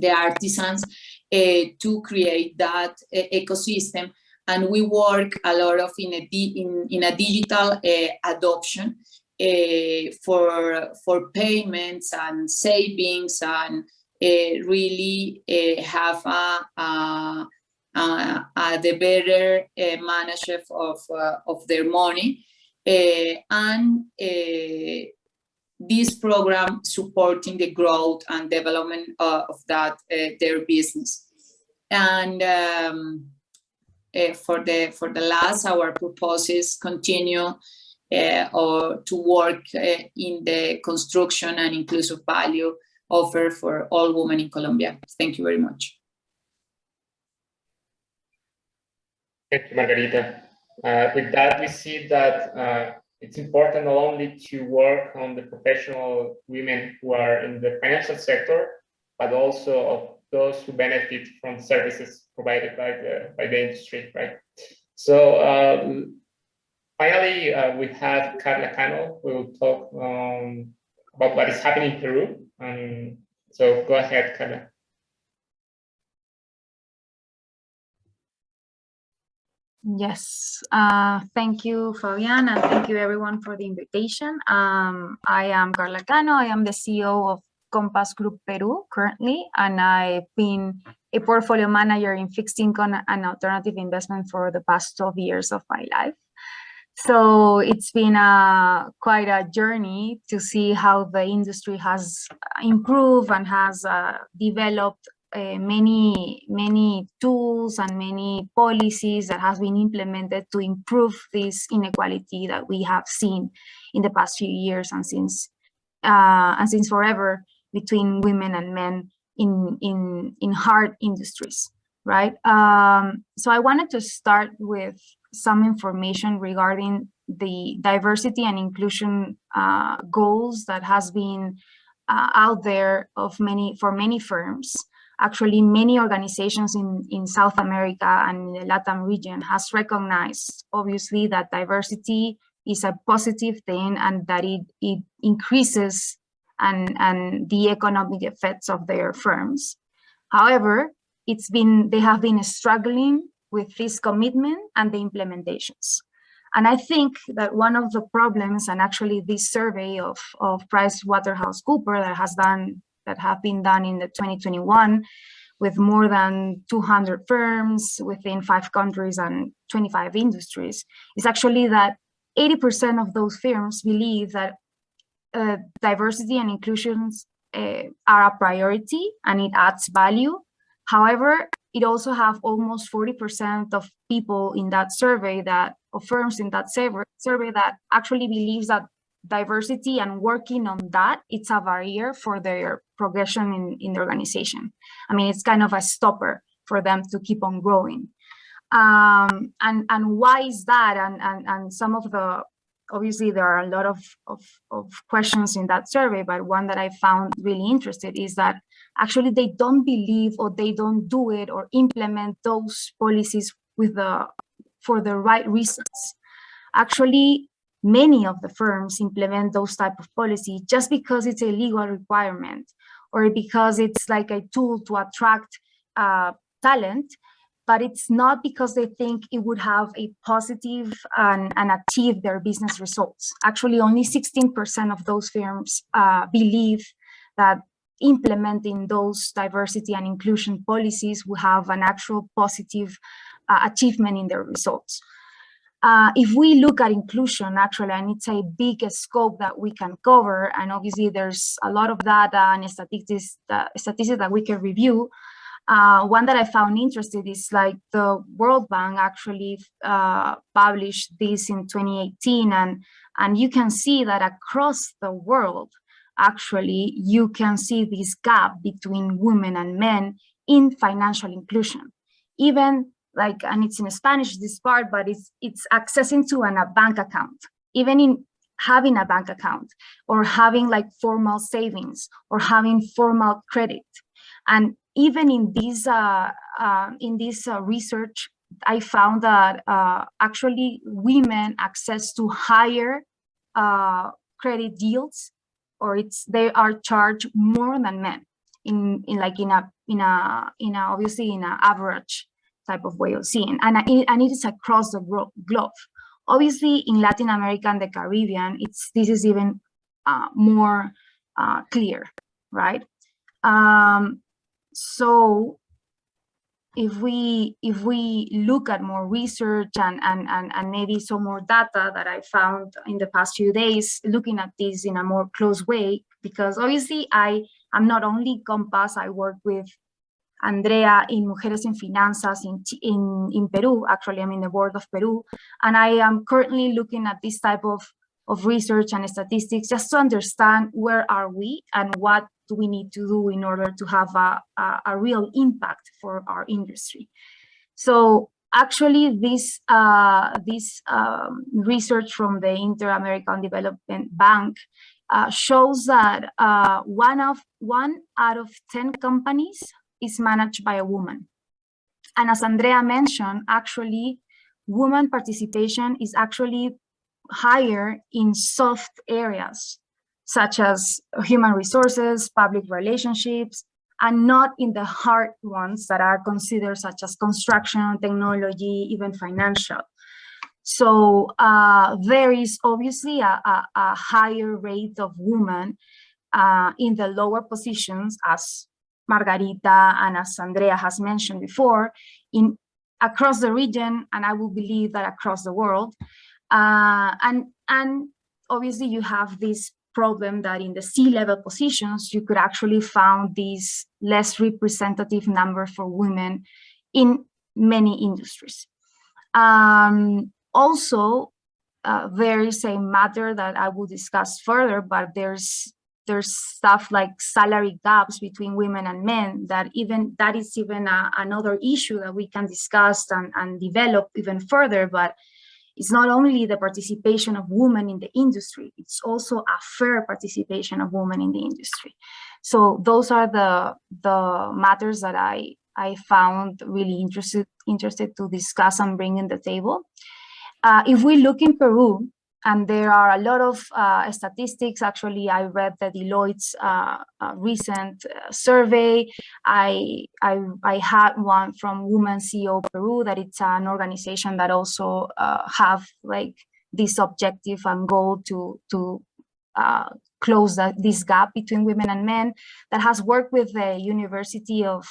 artisans to create that ecosystem. And we work a lot of in a digital adoption for payments and savings, and really have the better management of their money, and this program supporting the growth and development of that their business. And for the last, our purposes continue or to work in the construction and inclusive value offer for all women in Colombia. Thank you very much. Thank you, Margarita. With that, we see that it's important not only to work on the professional women who are in the financial sector, but also of those who benefit from services provided by the industry, right? So finally, we have Carla Cano, who will talk about what is happening in Peru. So go ahead, Carla. Yes, thank you, Fabian, and thank you everyone for the invitation. I am Carla Cano. I am the CEO of Compass Group Peru currently, and I've been a portfolio manager in fixed income and alternative investment for the past 12 years of my life. So it's been quite a journey to see how the industry has improved and has developed many tools and many policies that has been implemented to improve this inequality that we have seen in the past few years and since forever between women and men in hard industries, right? So I wanted to start with some information regarding the diversity and inclusion goals that has been out there for many firms. Actually, many organizations in South America and in the Latam region has recognized, obviously, that diversity is a positive thing and that it increases and the economic effects of their firms. However, they have been struggling with this commitment and the implementations. And I think that one of the problems, and actually this survey of PricewaterhouseCoopers that have been done in the 2021 with more than 200 firms within 5 countries and 25 industries, is actually that 80% of those firms believe that diversity and inclusions are a priority and it adds value. However, it also have almost 40% of people in that survey of firms in that survey that actually believes that diversity and working on that, it's a barrier for their progression in the organization. I mean, it's kind of a stopper for them to keep on growing. And why is that? And some of the, obviously there are a lot of questions in that survey, but one that I found really interesting is that actually they don't believe or they don't do it or implement those policies for the right reasons. Actually, many of the firms implement those type of policy just because it's a legal requirement or because it's like a tool to attract talent, but it's not because they think it would have a positive and achieve their business results. Actually, only 16% of those firms believe that implementing those diversity and inclusion policies will have an actual positive achievement in their results. If we look at inclusion, actually, and it's a big scope that we can cover, and obviously there's a lot of data and statistics that we can review. One that I found interesting is like the World Bank actually published this in 2018, and you can see that across the world, actually, you can see this gap between women and men in financial inclusion. Even like, and it's in Spanish, this part, but it's accessing to a bank account, even in having a bank account, or having like formal savings, or having formal credit. And even in this research, I found that actually women access to higher credit yields, or they are charged more than men in obviously in an average type of way of seeing, and it is across the globe. Obviously, in Latin America and the Caribbean, this is even more clear, right? So if we look at more research and maybe some more data that I found in the past few days, looking at this in a more close way, because obviously I'm not only Compass, I work with Andrea in Mujeres en Finanzas in Peru. Actually, I'm in the board of Peru, and I am currently looking at this type of research and statistics just to understand where are we and what do we need to do in order to have a real impact for our industry. So actually, this research from the Inter-American Development Bank shows that 1 out of 10 companies is managed by a woman. And as Andrea mentioned, actually, women participation is actually higher in soft areas, such as human resources, public relationships, and not in the hard ones that are considered, such as construction, technology, even financial. So there is obviously a higher rate of women in the lower positions, as Margarita and as Andrea has mentioned before, across the region, and I will believe that across the world. And obviously you have this problem that in the C-level positions, you could actually find these less representative numbers for women in many industries. Also, there is a matter that I will discuss further, but there's stuff like salary gaps between women and men that is even another issue that we can discuss and develop even further. But it's not only the participation of women in the industry, it's also a fair participation of women in the industry. So those are the matters that I found really interested to discuss and bring in the table. If we look in Peru, and there are a lot of statistics. Actually, I read the Deloitte's recent survey. I had one from Women CEO Peru, that it's an organization that also have like this objective and goal to close this gap between women and men, that has worked with the University of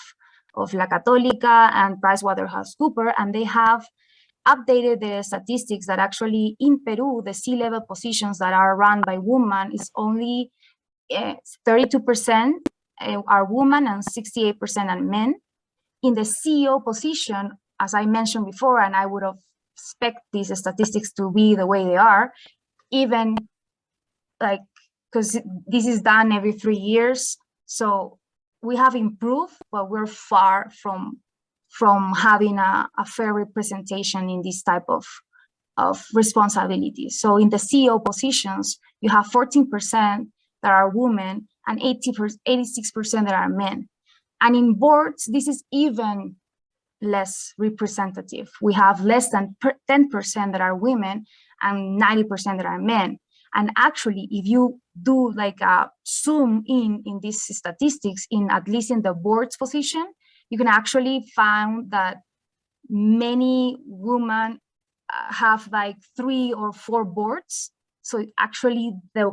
La Católica and PricewaterhouseCoopers, and they have updated the statistics that actually in Peru, the C-level positions that are run by women is only 32% are women and 68% are men. In the CEO position, as I mentioned before, and I would have expect these statistics to be the way they are, even like, because this is done every 3 years. So we have improved, but we're far from having a fair representation in this type of responsibilities. So in the CEO positions, you have 14% that are women and 86% that are men. And in boards, this is even less representative. We have less than 10% that are women and 90% that are men. And actually, if you do like a zoom in these statistics, in at least in the board's position, you can actually find that many women have like 3 or 4 boards. So actually the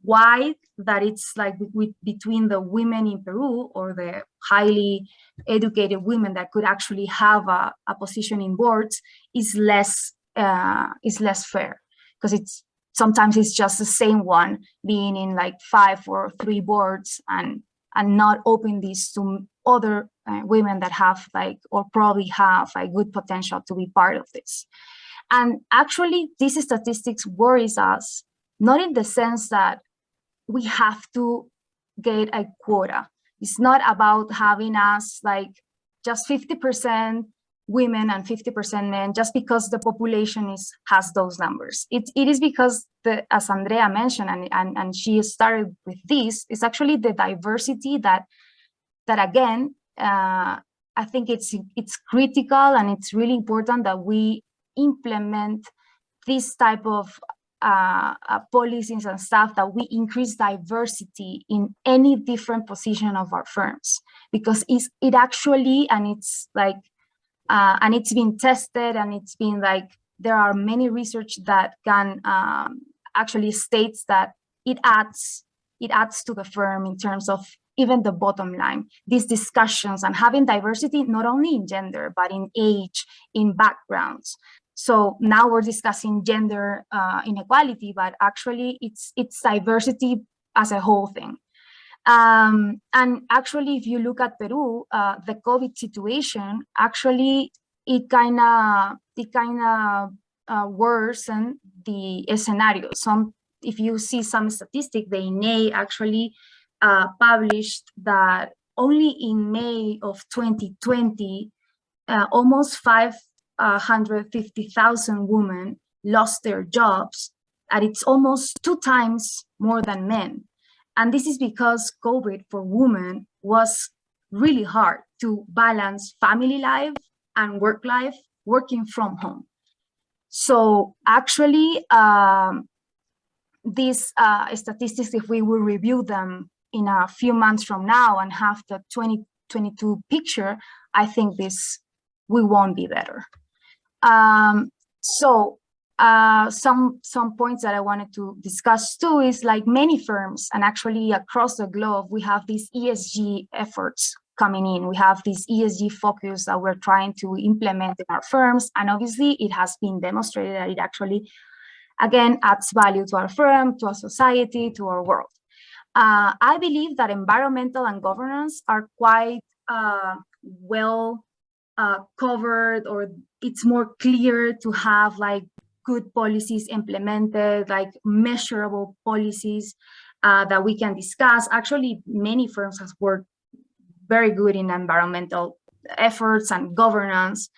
wide that it's like between the women in Peru or the highly educated women that could actually have a position in boards is less fair, because sometimes it's just the same one being in like 5 or 3 boards and not open this to other women that have like, or probably have a good potential to be part of this. And actually these statistics worries us, not in the sense that we have to get a quota. It's not about having us like just 50% women and 50% men just because the population has those numbers. It is because, as Andrea mentioned, and she started with this, it's actually the diversity that again, I think it's critical, and it's really important that we implement this type of policies and stuff, that we increase diversity in any different position of our firms, because it actually, and it's like, and it's been tested, and it's been like, there are many research that can actually states that it adds to the firm in terms of even the bottom line. These discussions and having diversity, not only in gender, but in age, in backgrounds. So now we're discussing gender inequality, but actually it's diversity as a whole thing. And actually, if you look at Peru, the COVID situation, actually, it kind of worsened the scenario. If you see some statistic, the INE actually published that only in May of 2020, almost 550,000 women lost their jobs, and it's almost 2 times more than men. And this is because COVID for women was really hard to balance family life and work life, working from home. So actually, these statistics, if we will review them in a few months from now and have the 2022 picture, I think we won't be better. Some points that I wanted to discuss too is, like, many firms, and actually across the globe, we have these ESG efforts coming in. We have this ESG focus that we're trying to implement in our firms, and obviously it has been demonstrated that it actually, again, adds value to our firm, to our society, to our world. I believe that environmental and governance are quite well covered, or it's more clear to have like good policies implemented, like measurable policies that we can discuss. Actually, many firms have worked very good in environmental efforts and governance.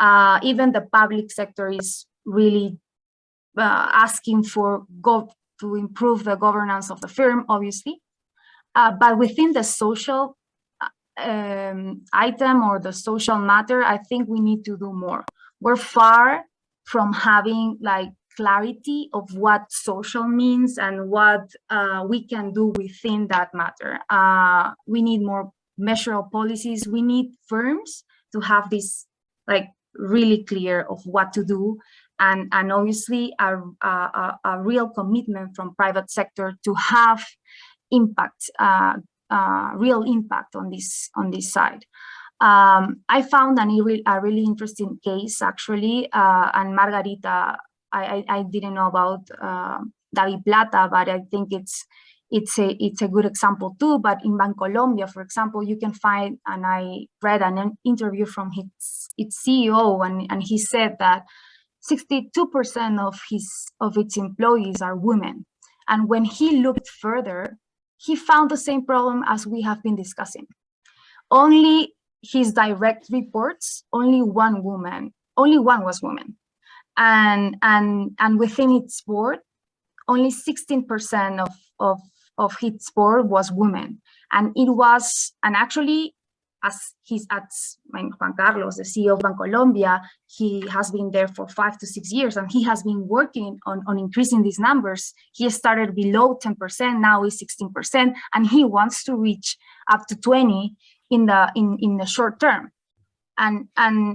Even the public sector is really asking to improve the governance of the firm, obviously. But within the social item or the social matter, I think we need to do more. We're far from having like clarity of what social means and what we can do within that matter. We need more measurable policies. We need firms to have this like really clear of what to do, and obviously a real commitment from private sector to have impact, real impact on this side. I found a really interesting case, actually, and Margarita, I didn't know about David Plata, but I think it's a good example too. But in Bancolombia, for example, you can find, and I read an interview from its CEO, and he said that 62% of its employees are women. And when he looked further, he found the same problem as we have been discussing. Only his direct reports, only one was woman. And within its board, only 16% of its board was women. And actually, as Juan Carlos, the CEO of Bancolombia, he has been there for 5 to 6 years, and he has been working on increasing these numbers. He started below 10%, now is 16%, and he wants to reach up to 20 in the short term. And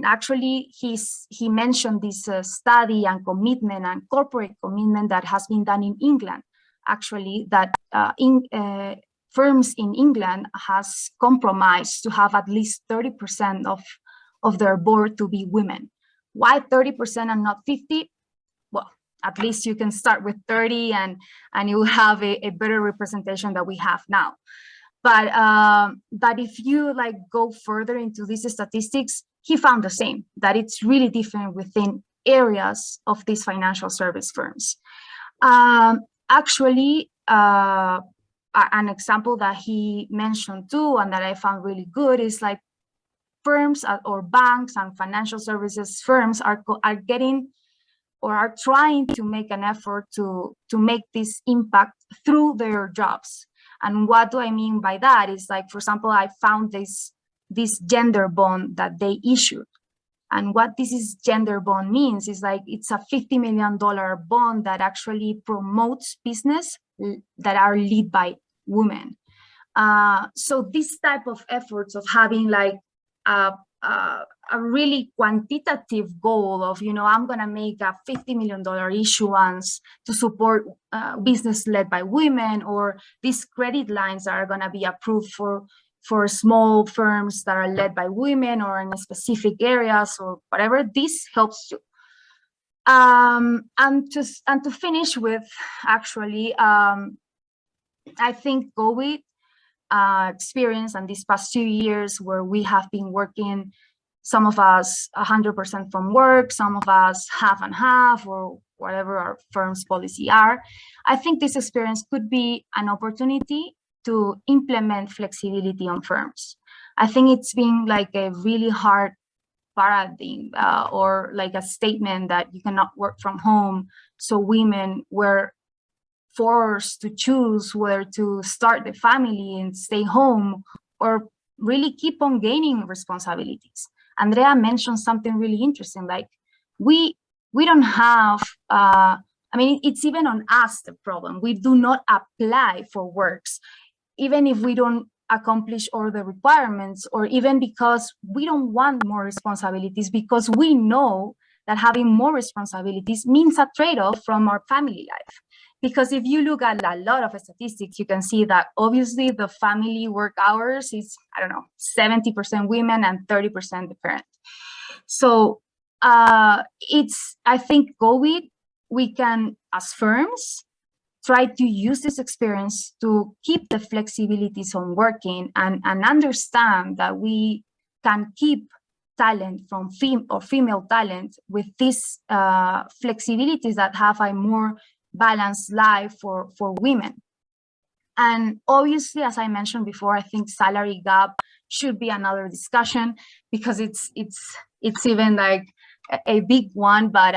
actually, he mentioned this study and commitment and corporate commitment that has been done in England. Actually, that firms in England has compromised to have at least 30% of their board to be women. Why 30% and not 50? Well, at least you can start with 30 and you have a better representation that we have now. But if you like go further into these statistics, he found the same, that it's really different within areas of these financial service firms. Actually, an example that he mentioned too, and that I found really good, is like firms or banks and financial services firms are getting or are trying to make an effort to make this impact through their jobs. And what do I mean by that is, like, for example, I found this gender bond that they issued. And what this is gender bond means is, like, it's a $50 million bond that actually promotes business that are led by women. So this type of efforts of having like a really quantitative goal of, you know, I'm going to make a $50 million issuance to support business led by women, or these credit lines are going to be approved for small firms that are led by women or in specific areas or whatever. This helps you. And to finish with, actually, I think COVID experience and these past 2 years where we have been working, some of us 100% from work, some of us half and half, or whatever our firm's policy are. I think this experience could be an opportunity to implement flexibility on firms. I think it's been like a really hard paradigm or like a statement that you cannot work from home. So women were forced to choose whether to start the family and stay home or really keep on gaining responsibilities. Andrea mentioned something really interesting, like we don't have, I mean, it's even on us the problem. We do not apply for works, even if we don't accomplish all the requirements, or even because we don't want more responsibilities, because we know that having more responsibilities means a trade-off from our family life. Because if you look at a lot of statistics, you can see that obviously the family work hours is, I don't know, 70% women and 30% the parent. So I think COVID, we can, as firms, try to use this experience to keep the flexibilities on working and understand that we can keep talent from female talent with these flexibilities that have a more balanced life for women. And obviously, as I mentioned before, I think salary gap should be another discussion, because it's even like a big one, but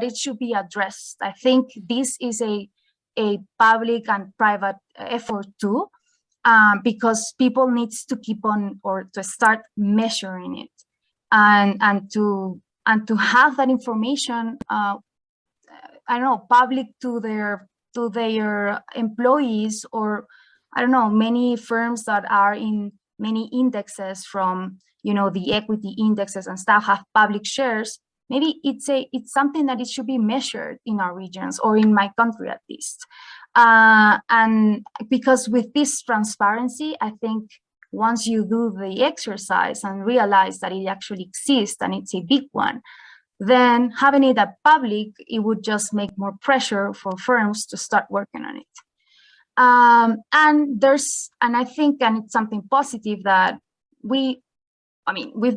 it should be addressed. I think this is a public and private effort too, because people needs to keep on, or to start measuring it, and to have that information, I don't know, public to their employees, or I don't know, many firms that are in many indexes from, you know, the equity indexes and stuff have public shares. Maybe it's something that it should be measured in our regions, or in my country at least. And because with this transparency, I think once you do the exercise and realize that it actually exists and it's a big one, then having it at public, it would just make more pressure for firms to start working on it. And I think, and it's something positive, that we've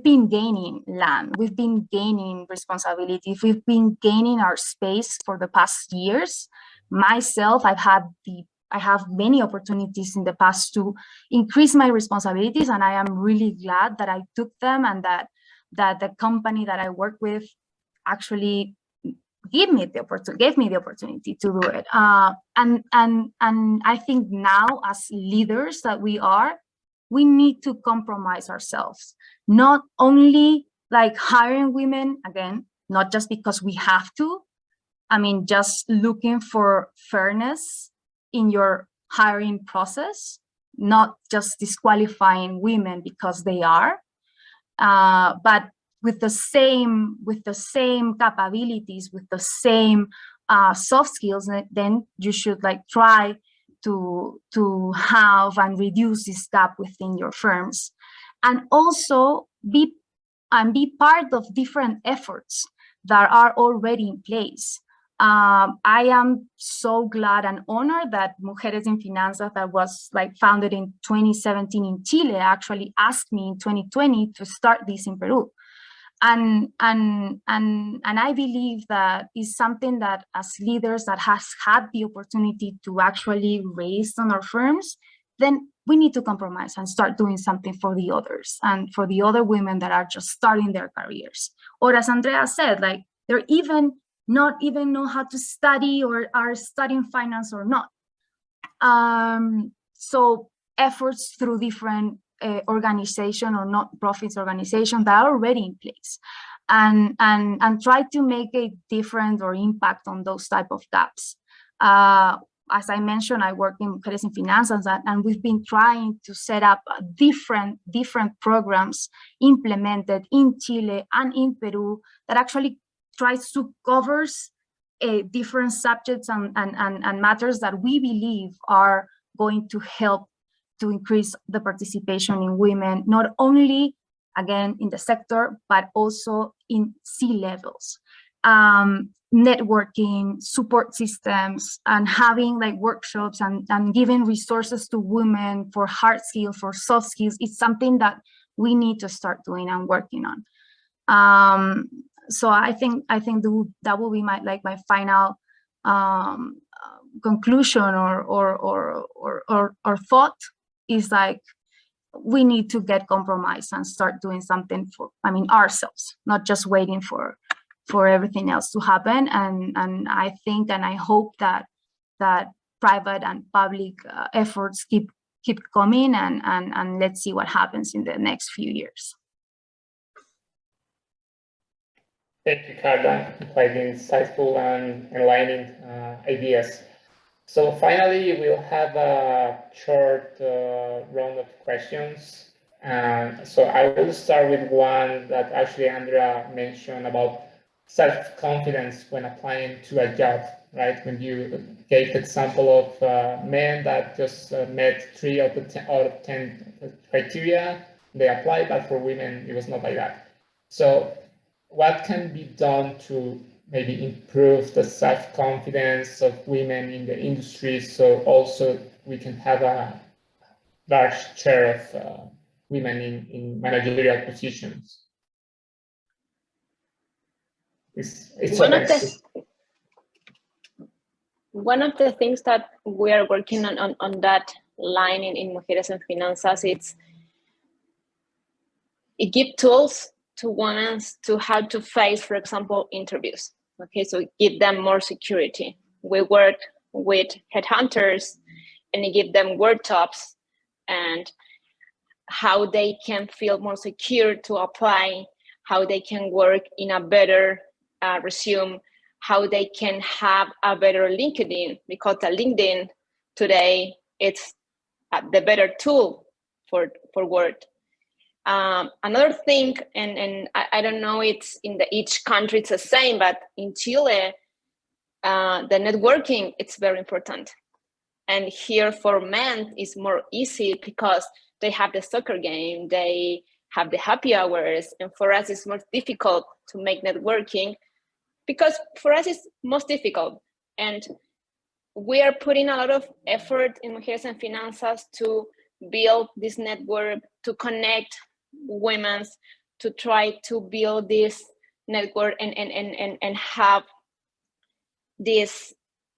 been gaining land, we've been gaining responsibility, we've been gaining our space for the past years. Myself, I have many opportunities in the past to increase my responsibilities, and I am really glad that I took them, and that the company that I work with actually gave me the opportunity to do it. And I think now, as leaders that we need to compromise ourselves, not only like hiring women, again, not just because we have to, I mean, just looking for fairness in your hiring process, not just disqualifying women because they are, but with the same capabilities, with the same soft skills, then you should like try to have and reduce this gap within your firms, and also be part of different efforts that are already in place. I am so glad and honored that Mujeres en Finanzas, that was like founded in 2017 in Chile, actually asked me in 2020 to start this in Peru. And I believe that is something that, as leaders that has had the opportunity to actually raise on our firms, then we need to compromise and start doing something for the others and for the other women that are just starting their careers. Or as Andrea said, like they're not even know how to study or are studying finance or not. So efforts through different organization or not-profits organizations that are already in place, and try to make a difference or impact on those type of gaps. As I mentioned, I work in Mujeres en Finanzas, and we've been trying to set up different programs implemented in Chile and in Peru that actually tries to cover different subjects and matters that we believe are going to help to increase the participation in women, not only, again, in the sector, but also in C-levels. Networking, support systems, and having like workshops and giving resources to women for hard skills, for soft skills, is something that we need to start doing and working on. So I think that will be my final conclusion or thought, is like we need to get compromised and start doing something for, ourselves, not just waiting for everything else to happen. And I think and I hope that private and public efforts keep coming, and let's see what happens in the next few years. Thank you, Carla. Quite insightful and enlightening ideas. So finally, we'll have a short round of questions. So I will start with one that actually Andrea mentioned about self-confidence when applying to a job, right? When you gave the example of men that just met 3 out of 10 criteria, they applied, but for women, it was not like that. So what can be done to maybe improve the self-confidence of women in the industry, so also we can have a large share of women in managerial positions? One of the things that we are working on that line in Mujeres en Finanzas, it gives tools to women to how to face, for example, interviews. Okay, so give them more security. We work with headhunters and give them workshops and how they can feel more secure to apply, how they can work in a better resume, how they can have a better LinkedIn, because the LinkedIn today, it's the better tool for work. Another thing, and I don't know, it's in each country it's the same, but in Chile, the networking, it's very important. And here for men, it's more easy because they have the soccer game, they have the happy hours, and for us, it's more difficult to make networking because for us, it's most difficult. And we are putting a lot of effort in Mujeres en Finanzas to build this network, to connect women, to try to build this network and have this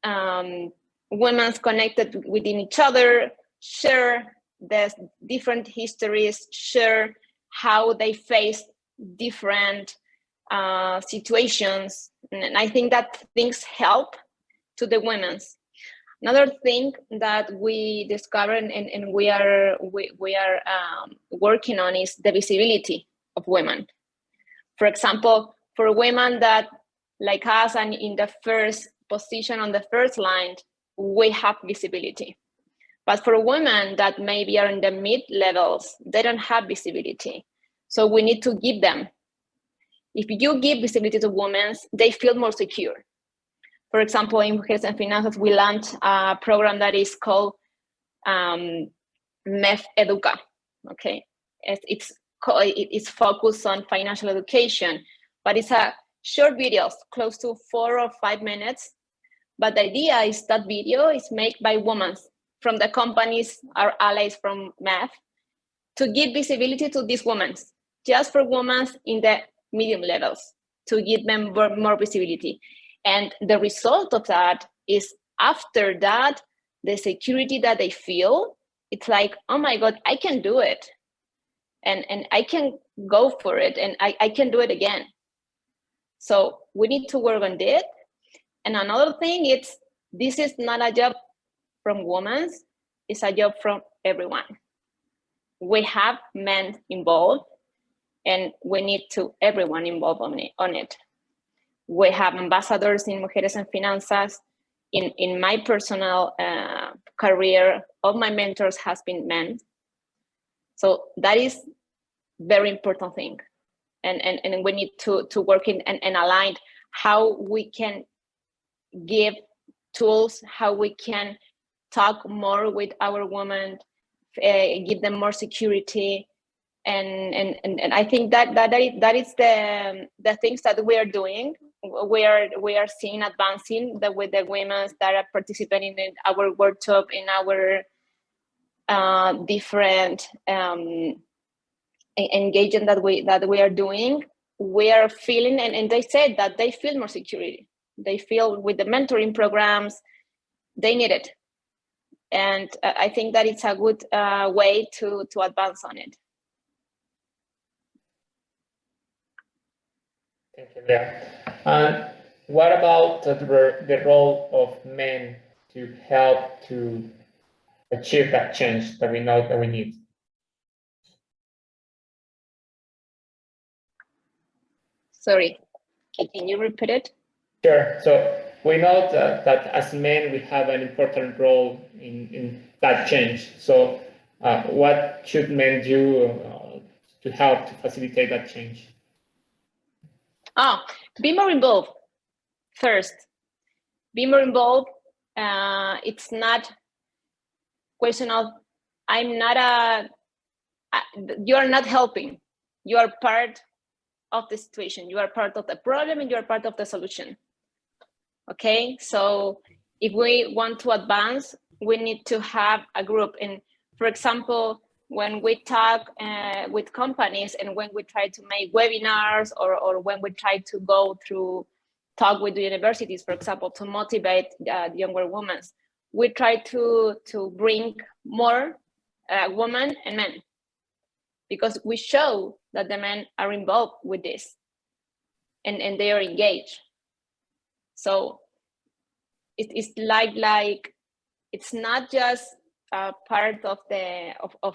women connected within each other, share the different histories, share how they face different situations. And I think that things help to the women. Another thing that we discovered and we are working on is the visibility of women. For example, for women that like us and in the first position on the first line, we have visibility. But for women that maybe are in the mid levels, they don't have visibility. So we need to give them. If you give visibility to women, they feel more secure. For example, in Mujeres en Finanzas, we launched a program that is called MEF Educa. Okay, it's focused on financial education, but it's a short videos, close to 4 or 5 minutes. But the idea is that video is made by women from the companies, our allies from MEF, to give visibility to these women, just for women in the medium levels, to give them more visibility. And the result of that is after that, the security that they feel it's like, oh my God, I can do it. And I can go for it, and I can do it again. So we need to work on it. And another thing, this is not a job from women, it's a job from everyone. We have men involved, and we need everyone involved on it. We have ambassadors in Mujeres en Finanzas. In my personal career, all my mentors has been men. So that is very important thing. And we need to work in and align how we can give tools, how we can talk more with our women, give them more security. And I think that is the things that we are doing. We are seeing advancing with the women that are participating in our workshop, in our different engagement that we are doing. We are feeling, and they said that they feel more security. They feel with the mentoring programs, they need it. And I think that it's a good way to advance on it. Thank you, Leah. And what about the role of men to help to achieve that change that we know that we need? Sorry, can you repeat it? Sure. So we know that as men, we have an important role in that change. So what should men do to help to facilitate that change? Be more involved first. Be more involved. It's not question of, you are not helping. You are part of the situation. You are part of the problem, and you are part of the solution. Okay, so if we want to advance, we need to have a group. And for example, when we talk with companies, and when we try to make webinars, or when we try to go through talk with the universities, for example, to motivate younger women, we try to bring more women and men, because we show that the men are involved with this, and they are engaged. So it's like it's not just part of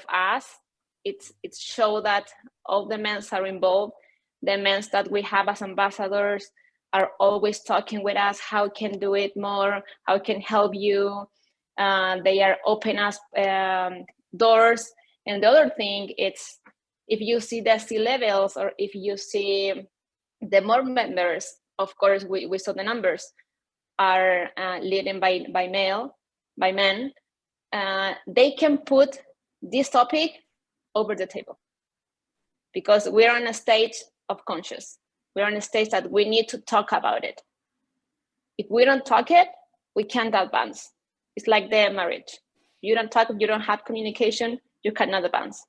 us. It's show that all the men are involved. The men that we have as ambassadors are always talking with us. How can do it more? How can help you? They are open us doors. And the other thing, it's if you see the C-levels, or if you see the more members, of course, we saw the numbers are leading by men. They can put this topic over the table, because we're on a stage of conscious. We're on a stage that we need to talk about it. If we don't talk it, we can't advance. It's like the marriage. You don't talk, you don't have communication, you cannot advance.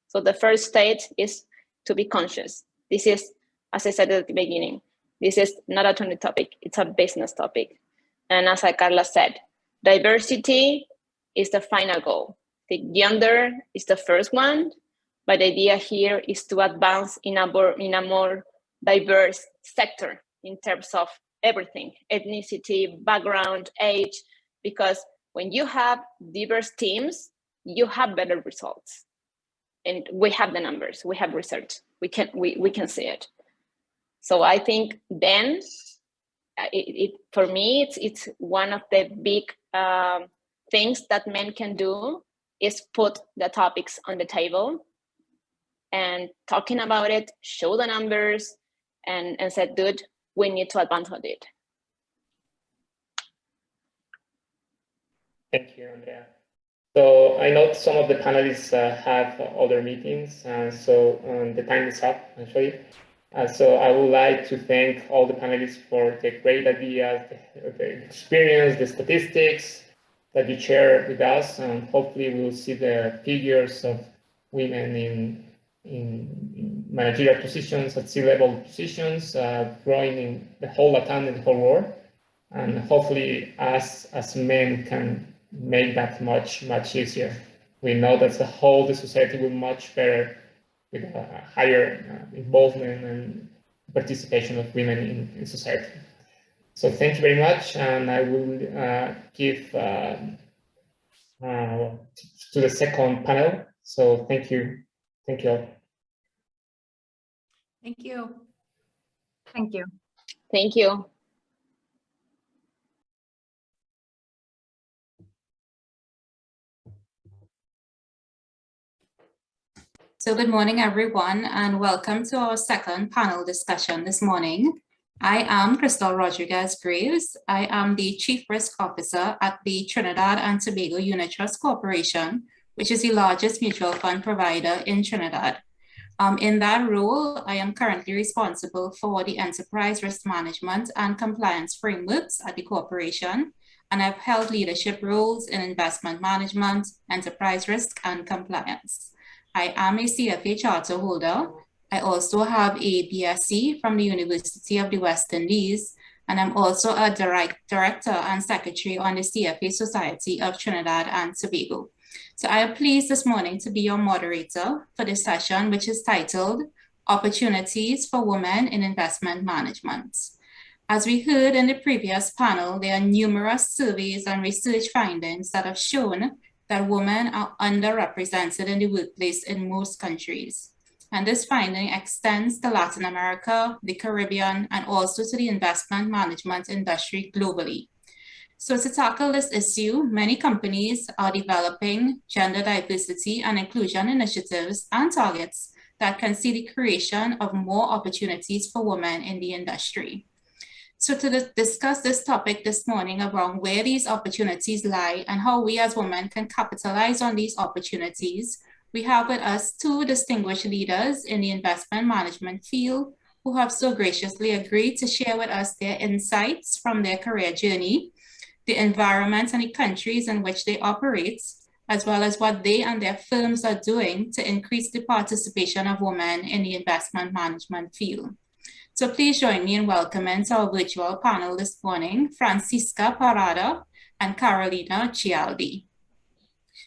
So the first stage is to be conscious. This is, as I said at the beginning, this is not a trending topic, it's a business topic. And as Carla said, diversity is the final goal. The gender is the first one, but the idea here is to advance in a more diverse sector in terms of everything, ethnicity, background, age, because when you have diverse teams, you have better results. And we have the numbers, we have research, we can see it. So I think then, for me, it's one of the big things that men can do is put the topics on the table and talking about it, show the numbers, and say, dude, we need to advance on it. Thank you, Andrea. So I know some of the panelists have other meetings, so the time is up, actually. So I would like to thank all the panelists for the great ideas, the experience, the statistics that you share with us, and hopefully we'll see the figures of women in managerial positions, at C-level positions, growing in the whole Latam and the whole world, and hopefully us as men can make that much easier. we know that the whole the society will much better with a higher involvement and participation of women in society. So thank you very much, and I will give to the second panel. So thank you all. Thank you. Thank you. Thank you. So good morning, everyone, and welcome to our second panel discussion this morning. I am Crystal Rodriguez-Greaves. I am the Chief Risk Officer at the Trinidad and Tobago Unit Trust Corporation, which is the largest mutual fund provider in Trinidad. In that role, I am currently responsible for the enterprise risk management and compliance frameworks at the corporation, and I've held leadership roles in investment management, enterprise risk, and compliance. I am a CFA charter holder. I also have a BSc from the University of the West Indies, and I'm also a director and secretary on the Cfa Society of Trinidad and Tobago. So I am pleased this morning to be your moderator for this session, which is titled Opportunities for Women in Investment Management. As we heard in the previous panel, there are numerous surveys and research findings that have shown that women are underrepresented in the workplace in most countries. And this finding extends to Latin America, the Caribbean, and also to the investment management industry globally. So to tackle this issue, many companies are developing gender diversity and inclusion initiatives and targets that can see the creation of more opportunities for women in the industry. So to discuss this topic this morning around where these opportunities lie and how we as women can capitalize on these opportunities, we have with us two distinguished leaders in the investment management field who have so graciously agreed to share with us their insights from their career journey, the environment and the countries in which they operate, as well as what they and their firms are doing to increase the participation of women in the investment management field. So please join me in welcoming to our virtual panel this morning, Francisca Parada and Carolina Cialdi.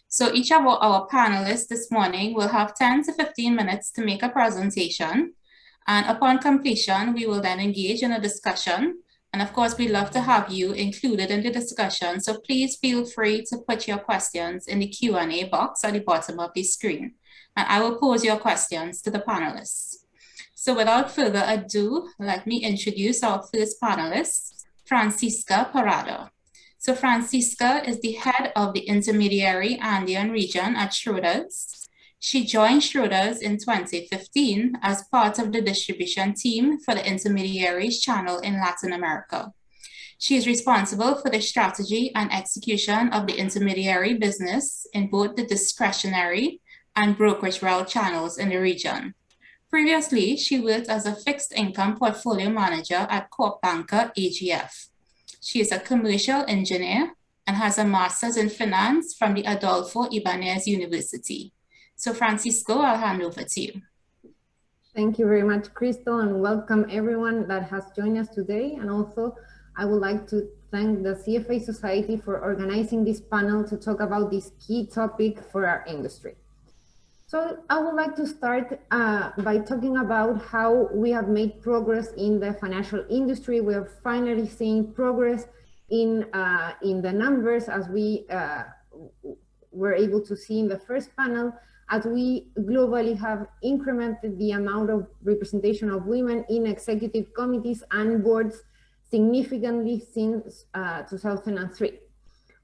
So each of our panelists this morning will have 10 to 15 minutes to make a presentation. And upon completion, we will then engage in a discussion. And of course, we'd love to have you included in the discussion. So please feel free to put your questions in the Q&A box at the bottom of the screen. And I will pose your questions to the panelists. So without further ado, let me introduce our first panelist, Francisca Parada. So Francisca is the head of the intermediary Andean region at Schroders. She joined Schroders in 2015 as part of the distribution team for the intermediaries channel in Latin America. She is responsible for the strategy and execution of the intermediary business in both the discretionary and brokerage route channels in the region. Previously, she worked as a fixed income portfolio manager at Corp Banca AGF. She is a commercial engineer and has a master's in finance from the Adolfo Ibanez University. So Francisco, I'll hand over to you. Thank you very much, Crystal, and welcome everyone that has joined us today. And also, I would like to thank the CFA Society for organizing this panel to talk about this key topic for our industry. So I would like to start by talking about how we have made progress in the financial industry. We are finally seeing progress in the numbers, as we were able to see in the first panel, as we globally have incremented the amount of representation of women in executive committees and boards significantly since 2003.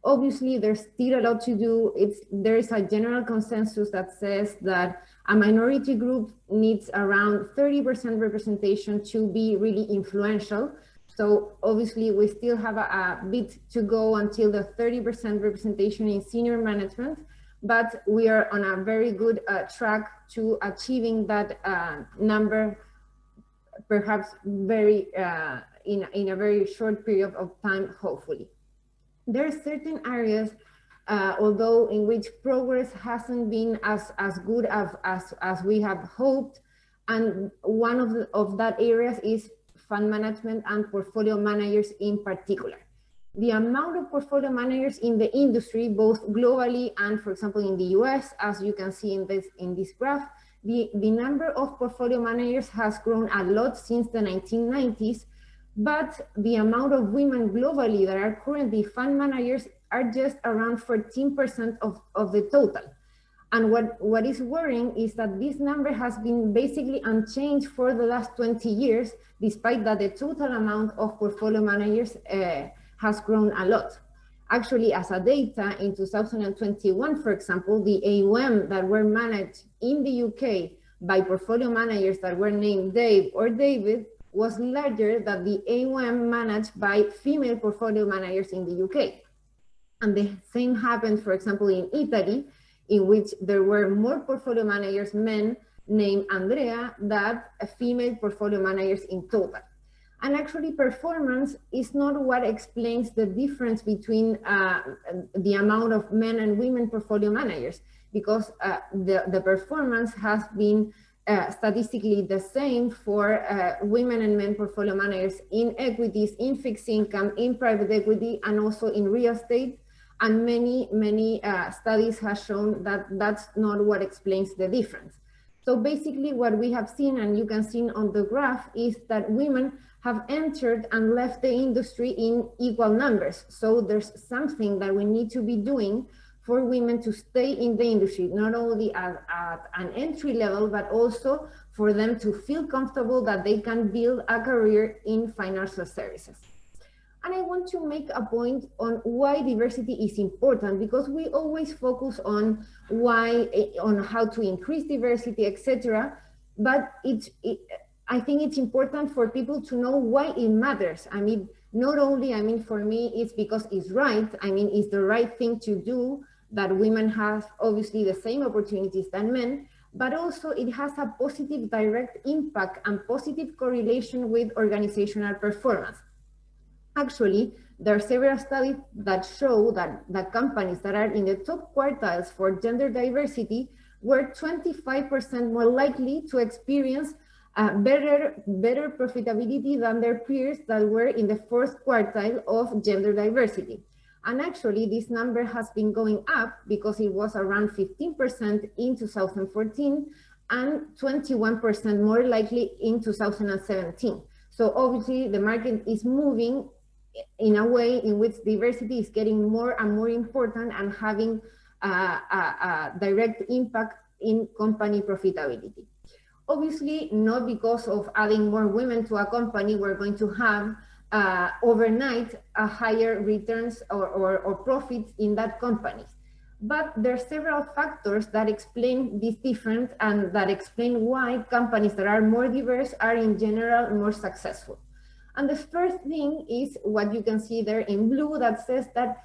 Obviously, there's still a lot to do. There is a general consensus that says that a minority group needs around 30% representation to be really influential. So obviously, we still have a bit to go until the 30% representation in senior management, but we are on a very good track to achieving that number, perhaps very in a very short period of time, hopefully. There are certain areas, although in which progress hasn't been as good as we have hoped, and one of that areas is fund management and portfolio managers in particular. the amount of portfolio managers in the industry, both globally and, for example, in the US, as you can see in this graph, the number of portfolio managers has grown a lot since the 1990s, but the amount of women globally that are currently fund managers are just around 14% of the total. And what is worrying is that this number has been basically unchanged for the last 20 years, despite that the total amount of portfolio managers has grown a lot. Actually, as a data in 2021, for example, the AUM that were managed in the UK by portfolio managers that were named Dave or David was larger than the AUM managed by female portfolio managers in the UK. And the same happened, for example, in Italy, in which there were more portfolio managers, men named Andrea, than female portfolio managers in total. And actually performance is not what explains the difference between the amount of men and women portfolio managers, because the performance has been statistically the same for women and men portfolio managers in equities, in fixed income, in private equity, and also in real estate. And many studies have shown that that's not what explains the difference. So basically what we have seen, and you can see on the graph, is that women have entered and left the industry in equal numbers. So there's something that we need to be doing for women to stay in the industry, not only at an entry level, but also for them to feel comfortable that they can build a career in financial services. And I want to make a point on why diversity is important, because we always focus on on how to increase diversity, etc. But I think it's important for people to know why it matters. I mean, not only, for me, it's because it's right. It's the right thing to do, that women have obviously the same opportunities than men, but also it has a positive direct impact and positive correlation with organizational performance. Actually, there are several studies that show that the companies that are in the top quartiles for gender diversity were 25% more likely to experience better profitability than their peers that were in the fourth quartile of gender diversity. And actually, this number has been going up because it was around 15% in 2014 and 21% more likely in 2017. So obviously, the market is moving in a way in which diversity is getting more and more important and having a direct impact in company profitability. Obviously, not because of adding more women to a company, we're going to have overnight a higher returns or profits in that company. But there are several factors that explain this difference and that explain why companies that are more diverse are in general more successful. And the first thing is what you can see there in blue that says that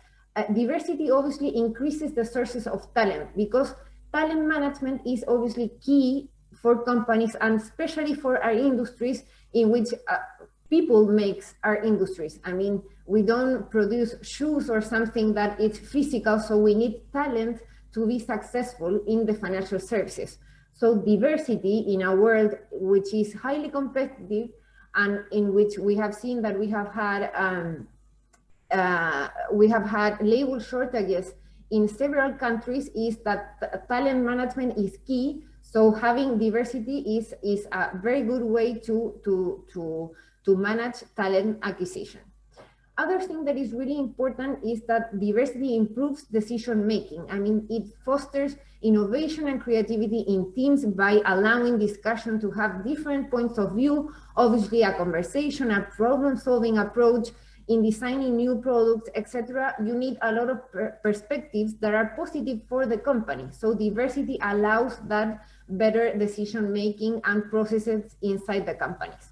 diversity obviously increases the sources of talent, because talent management is obviously key for companies and especially for our industries in which people makes our industries. We don't produce shoes or something that is physical, so we need talent to be successful in the financial services. So diversity in a world which is highly competitive and in which we have seen that we have had labor shortages in several countries, is that talent management is key. So having diversity is a very good way to manage talent acquisition. Other thing that is really important is that diversity improves decision making. It fosters innovation and creativity in teams by allowing discussion to have different points of view, obviously a conversation, a problem-solving approach in designing new products, etc. You need a lot of perspectives that are positive for the company. So diversity allows that better decision making and processes inside the companies.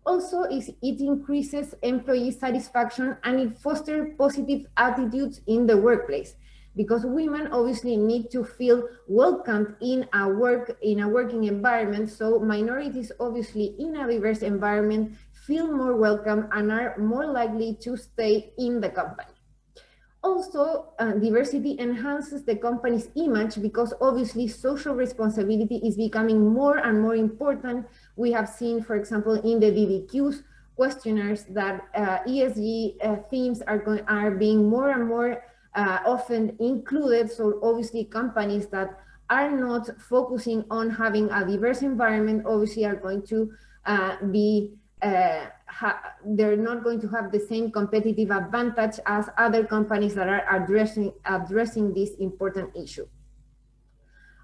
Also, it increases employee satisfaction and it fosters positive attitudes in the workplace, because women obviously need to feel welcomed in a working environment. So minorities obviously in a diverse environment feel more welcome and are more likely to stay in the company. Also, diversity enhances the company's image, because obviously social responsibility is becoming more and more important. We have seen, for example, in the DDQs, questionnaires that ESG themes are being more and more often included. So obviously companies that are not focusing on having a diverse environment obviously are going to they're not going to have the same competitive advantage as other companies that are addressing this important issue.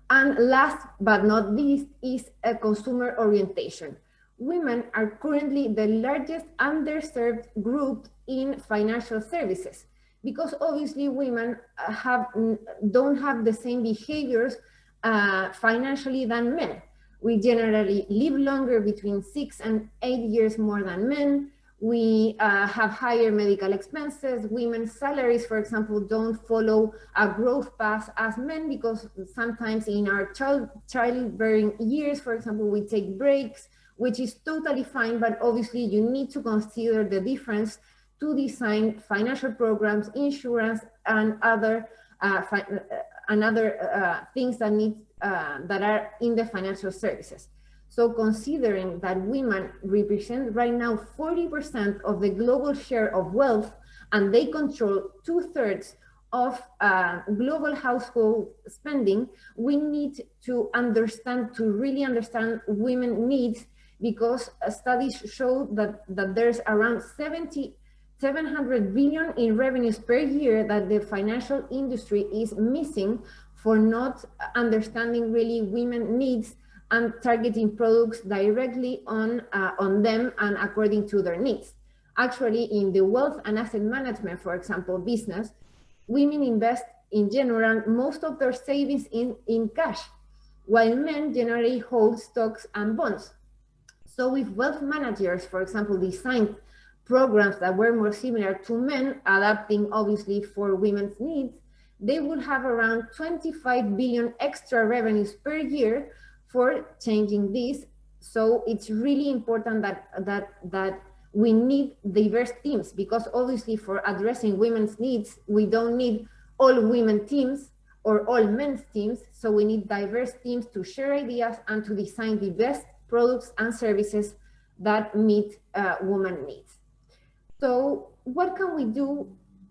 And last but not least is a consumer orientation. Women are currently the largest underserved group in financial services, because obviously women don't have the same behaviors financially than men. We generally live longer, between 6 and 8 years more than men. We have higher medical expenses. Women's salaries, for example, don't follow a growth path as men, because sometimes in our childbearing years, for example, we take breaks, which is totally fine, but obviously you need to consider the difference to design financial programs, insurance, and other things that are in the financial services. So considering that women represent right now 40% of the global share of wealth, and they control 2/3 of global household spending, we need to really understand women's needs, because studies show that there's around 700 billion in revenues per year that the financial industry is missing for not understanding really women's needs and targeting products directly on them and according to their needs. Actually, in the wealth and asset management, for example, business, women invest in general most of their savings in cash, while men generally hold stocks and bonds. So if wealth managers, for example, designed programs that were more similar to men, adapting obviously for women's needs, they would have around 25 billion extra revenues per year for changing this. So it's really important that we need diverse teams, because obviously for addressing women's needs, we don't need all women teams or all men's teams. So we need diverse teams to share ideas and to design the best products and services that meet women needs. So what can we do,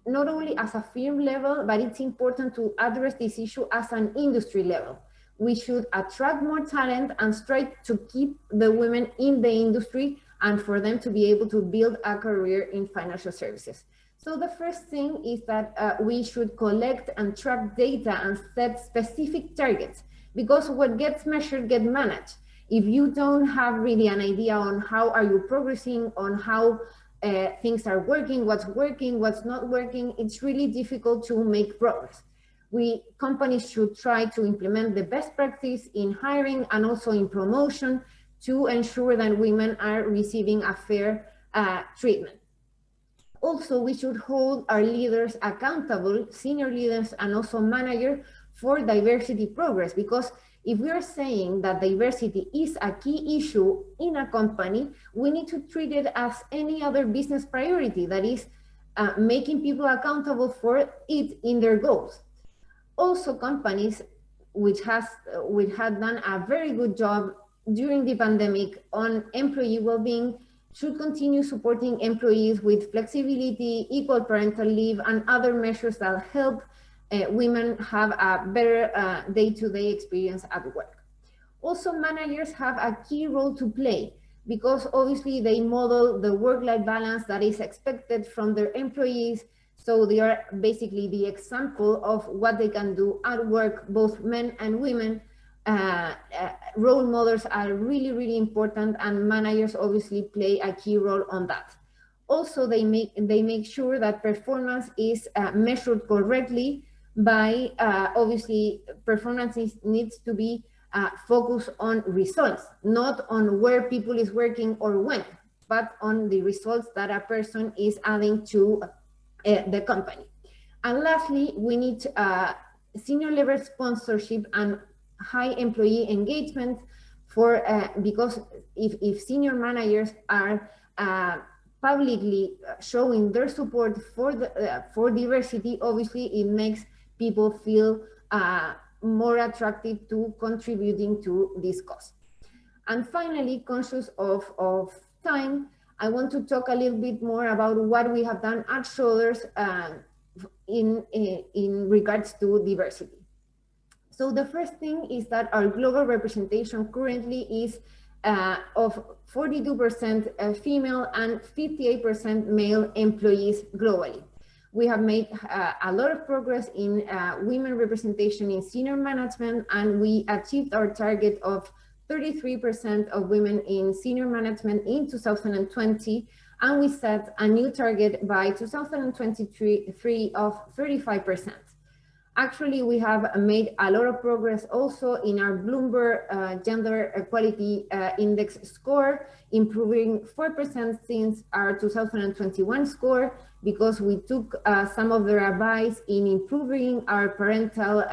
not only as a firm level, but it's important to address this issue as an industry level. We should attract more talent and strive to keep the women in the industry and for them to be able to build a career in financial services. So the first thing is that we should collect and track data and set specific targets, because what gets measured gets managed. If you don't have really an idea on how are you progressing, on how things are working, what's not working, it's really difficult to make progress. Companies should try to implement the best practice in hiring and also in promotion to ensure that women are receiving a fair treatment. Also, we should hold our leaders accountable, senior leaders and also managers, for diversity progress, because if we are saying that diversity is a key issue in a company, we need to treat it as any other business priority, that is making people accountable for it in their goals. Also, companies which had done a very good job during the pandemic on employee well-being should continue supporting employees with flexibility, equal parental leave, and other measures that help women have a better day-to-day experience at work. Also, managers have a key role to play, because obviously they model the work-life balance that is expected from their employees. So they are basically the example of what they can do at work, both men and women. Role models are really, really important, and managers obviously play a key role on that. Also, they make sure that performance is measured correctly by, obviously, performance needs to be focused on results, not on where people is working or when, but on the results that a person is adding to the company. And lastly, we need senior level sponsorship and high employee engagement for because if senior managers are publicly showing their support for diversity, obviously it makes people feel more attractive to contributing to this cause. And finally, conscious of time, I want to talk a little bit more about what we have done at Shoulders in regards to diversity. So the first thing is that our global representation currently is of 42% female and 58% male employees globally. We have made a lot of progress in women representation in senior management, and we achieved our target of 33% of women in senior management in 2020, and we set a new target by 2023 of 35%. Actually, we have made a lot of progress also in our Bloomberg Gender Equality Index score, improving 4% since our 2021 score, because we took some of their advice in improving our parental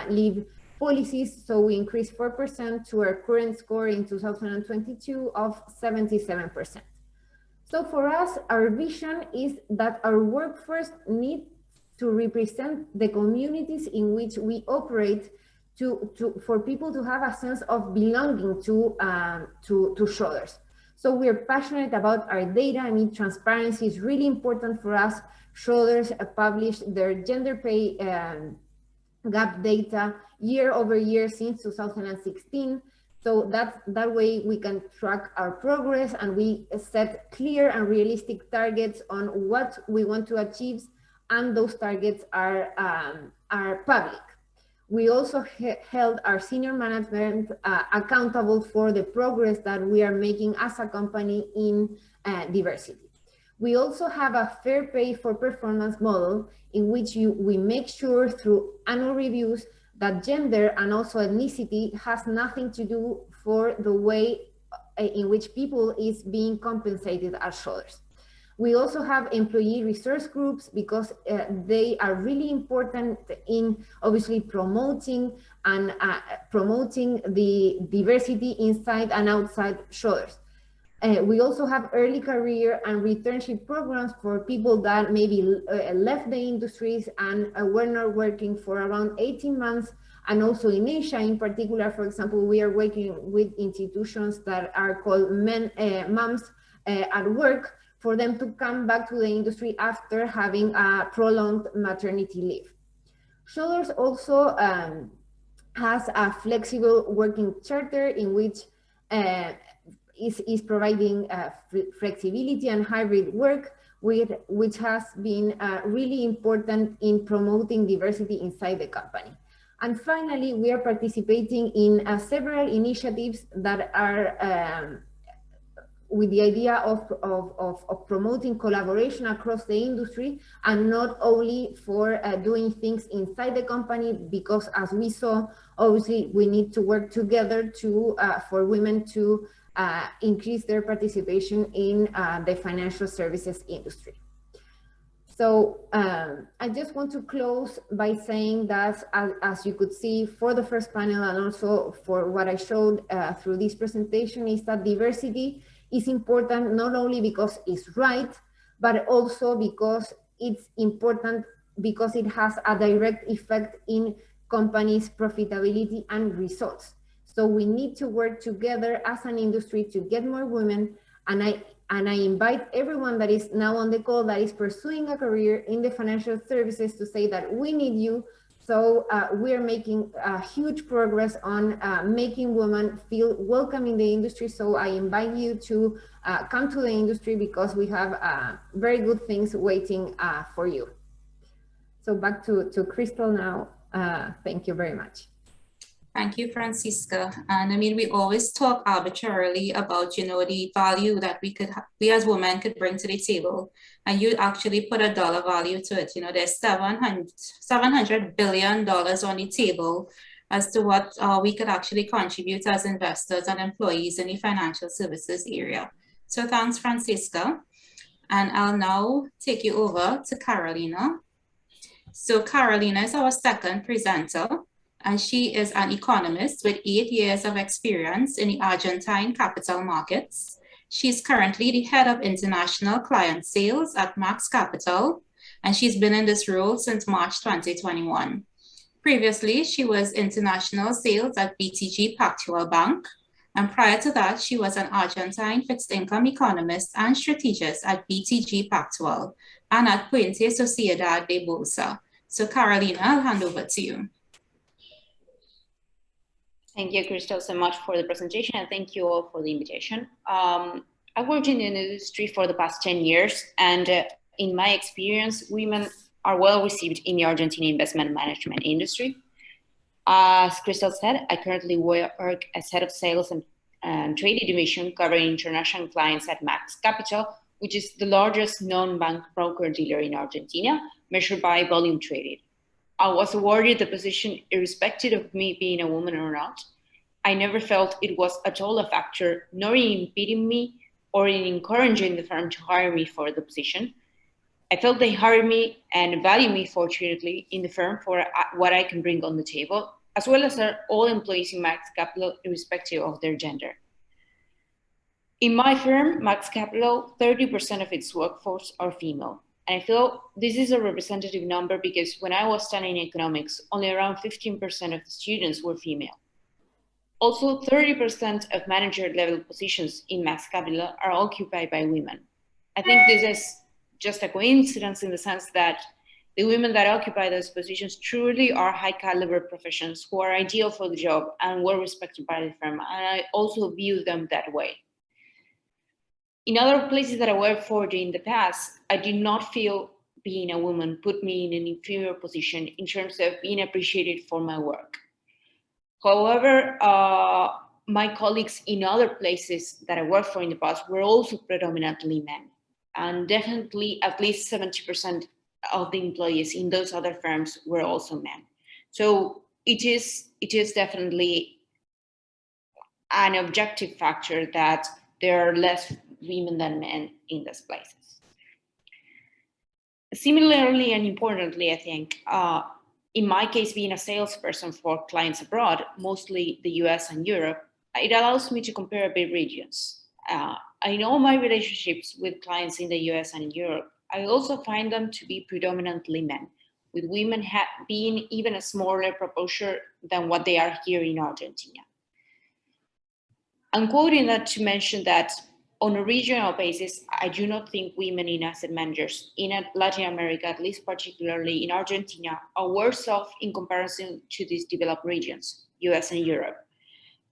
leave policies. So we increased 4% to our current score in 2022 of 77%. So for us, our vision is that our workforce needs to represent the communities in which we operate, for people to have a sense of belonging to Shoulders. So we're passionate about our data. I mean, transparency is really important for us. Shoulders published their gender pay gap data year over year since 2016. So that way we can track our progress, and we set clear and realistic targets on what we want to achieve, and those targets are public. We also held our senior management accountable for the progress that we are making as a company in diversity. We also have a fair pay for performance model in which we make sure through annual reviews that gender and also ethnicity has nothing to do for the way in which people is being compensated at Shoulders. We also have employee resource groups because they are really important in obviously promoting the diversity inside and outside Shoulders. We also have early career and returnship programs for people that maybe left the industries and were not working for around 18 months. And also in Asia in particular, for example, we are working with institutions that are called moms at work, for them to come back to the industry after having a prolonged maternity leave. Shoulders also has a flexible working charter in which is providing flexibility and hybrid work, which has been really important in promoting diversity inside the company. And finally, we are participating in several initiatives that are with the idea of promoting collaboration across the industry, and not only for doing things inside the company, because as we saw, obviously we need to work together to for women to increase their participation in the financial services industry. So I just want to close by saying that, as you could see for the first panel, and also for what I showed through this presentation, is that diversity is important not only because it's right, but also because it's important because it has a direct effect in companies' profitability and results. So we need to work together as an industry to get more women, and I invite everyone that is now on the call that is pursuing a career in the financial services to say that we need you. So we're making huge progress on making women feel welcome in the industry. So I invite you to come to the industry, because we have very good things waiting for you. So back to Crystal now. Thank you very much. Thank you, Francisca. And I mean, we always talk arbitrarily about, you know, the value that we as women could bring to the table. And you actually put a dollar value to it. You know, there's $700 billion on the table as to what we could actually contribute as investors and employees in the financial services area. So thanks, Francisca. And I'll now take you over to Carolina. So Carolina is our second presenter, and she is an economist with 8 years of experience in the Argentine capital markets. She's currently the head of international client sales at Max Capital, and she's been in this role since March 2021. Previously, she was international sales at BTG Pactual Bank, And prior to that, she was an Argentine fixed income economist and strategist at BTG Pactual and at Puente Sociedad de Bolsa. So Carolina, I'll hand over to you. Thank you, Crystal, so much for the presentation, and thank you all for the invitation. I've worked in the industry for the past 10 years, and in my experience, women are well received in the Argentine investment management industry. As Crystal said, I currently work as head of sales and trading division covering international clients at Max Capital, which is the largest non-bank broker-dealer in Argentina, measured by volume traded. I was awarded the position irrespective of me being a woman or not. I never felt it was at all a factor, nor in impeding me or in encouraging the firm to hire me for the position. I felt they hired me and value me, fortunately, in the firm for what I can bring on the table, as well as all employees in Max Capital, irrespective of their gender. In my firm, Max Capital, 30% of its workforce are female. And I feel this is a representative number because when I was studying economics, only around 15% of the students were female. Also, 30% of manager level positions in Max Capital are occupied by women. I think this is just a coincidence in the sense that the women that occupy those positions truly are high caliber professionals who are ideal for the job and well respected by the firm. And I also view them that way. In other places that I worked for in the past, I did not feel being a woman put me in an inferior position in terms of being appreciated for my work. However, my colleagues in other places that I worked for in the past were also predominantly men. And definitely at least 70% of the employees in those other firms were also men. So it is definitely an objective factor that there are less women than men in those places. Similarly and importantly, I think, in my case, being a salesperson for clients abroad, mostly the US and Europe, it allows me to compare a bit regions. I know my relationships with clients in the US and in Europe. I also find them to be predominantly men, with women being even a smaller proportion than what they are here in Argentina. I'm quoting that to mention that on a regional basis, I do not think women in asset managers in Latin America, at least particularly in Argentina, are worse off in comparison to these developed regions, US and Europe.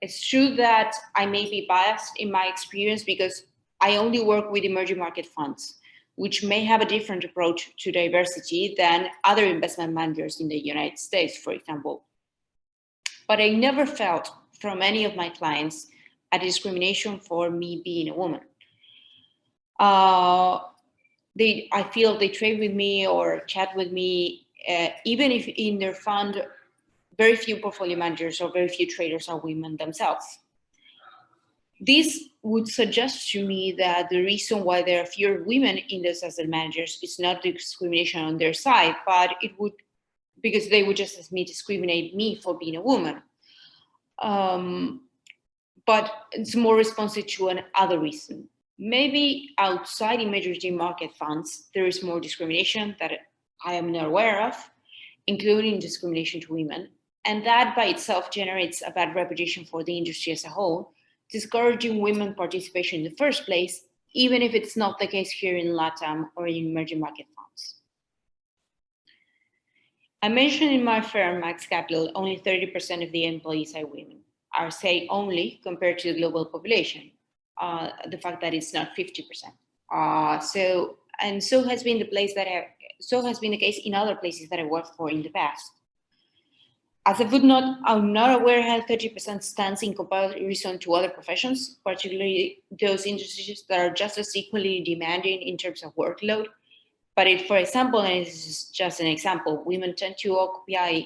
It's true that I may be biased in my experience because I only work with emerging market funds, which may have a different approach to diversity than other investment managers in the United States, for example. But I never felt from any of my clients a discrimination for me being a woman. I feel they trade with me or chat with me, even if in their fund, very few portfolio managers or very few traders are women themselves. This would suggest to me that the reason why there are fewer women in those asset managers is not discrimination on their side, but it would, because they would just as me discriminate me for being a woman. But it's more responsive to another reason. Maybe outside emerging market funds, there is more discrimination that I am not aware of, including discrimination to women. And that by itself generates a bad reputation for the industry as a whole, discouraging women participation in the first place, even if it's not the case here in Latam or in emerging market funds. I mentioned in my firm, Max Capital, only 30% of the employees are women. I say only compared to the global population, the fact that it's not 50%. So has been the case in other places that I worked for in the past. As a footnote, I'm not aware how 30% stands in comparison to other professions, particularly those industries that are just as equally demanding in terms of workload. But if, for example, and this is just an example, women tend to occupy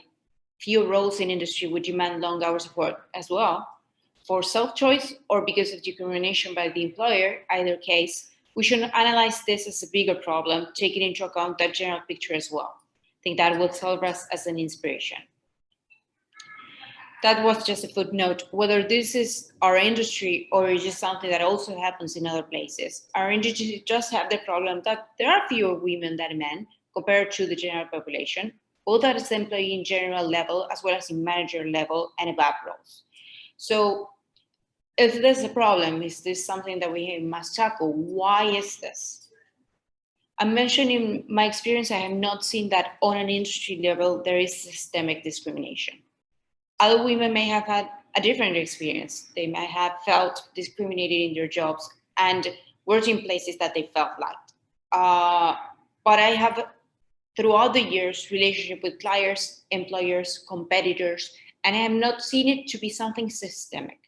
few roles in industry would demand long hours of work as well, for self-choice or because of discrimination by the employer, either case, we should analyze this as a bigger problem, taking into account that general picture as well. I think that will serve us as an inspiration. That was just a footnote. Whether this is our industry or is just something that also happens in other places, our industry just have the problem that there are fewer women than men compared to the general population, both at the employee in general level as well as in manager level and above roles. So if there's a problem, is this something that we must tackle? Why is this? I mentioned in my experience, I have not seen that on an industry level, there is systemic discrimination. Other women may have had a different experience. They might have felt discriminated in their jobs and worked in places that they felt liked. But I have, throughout the years, relationship with clients, employers, competitors, and I have not seen it to be something systemic.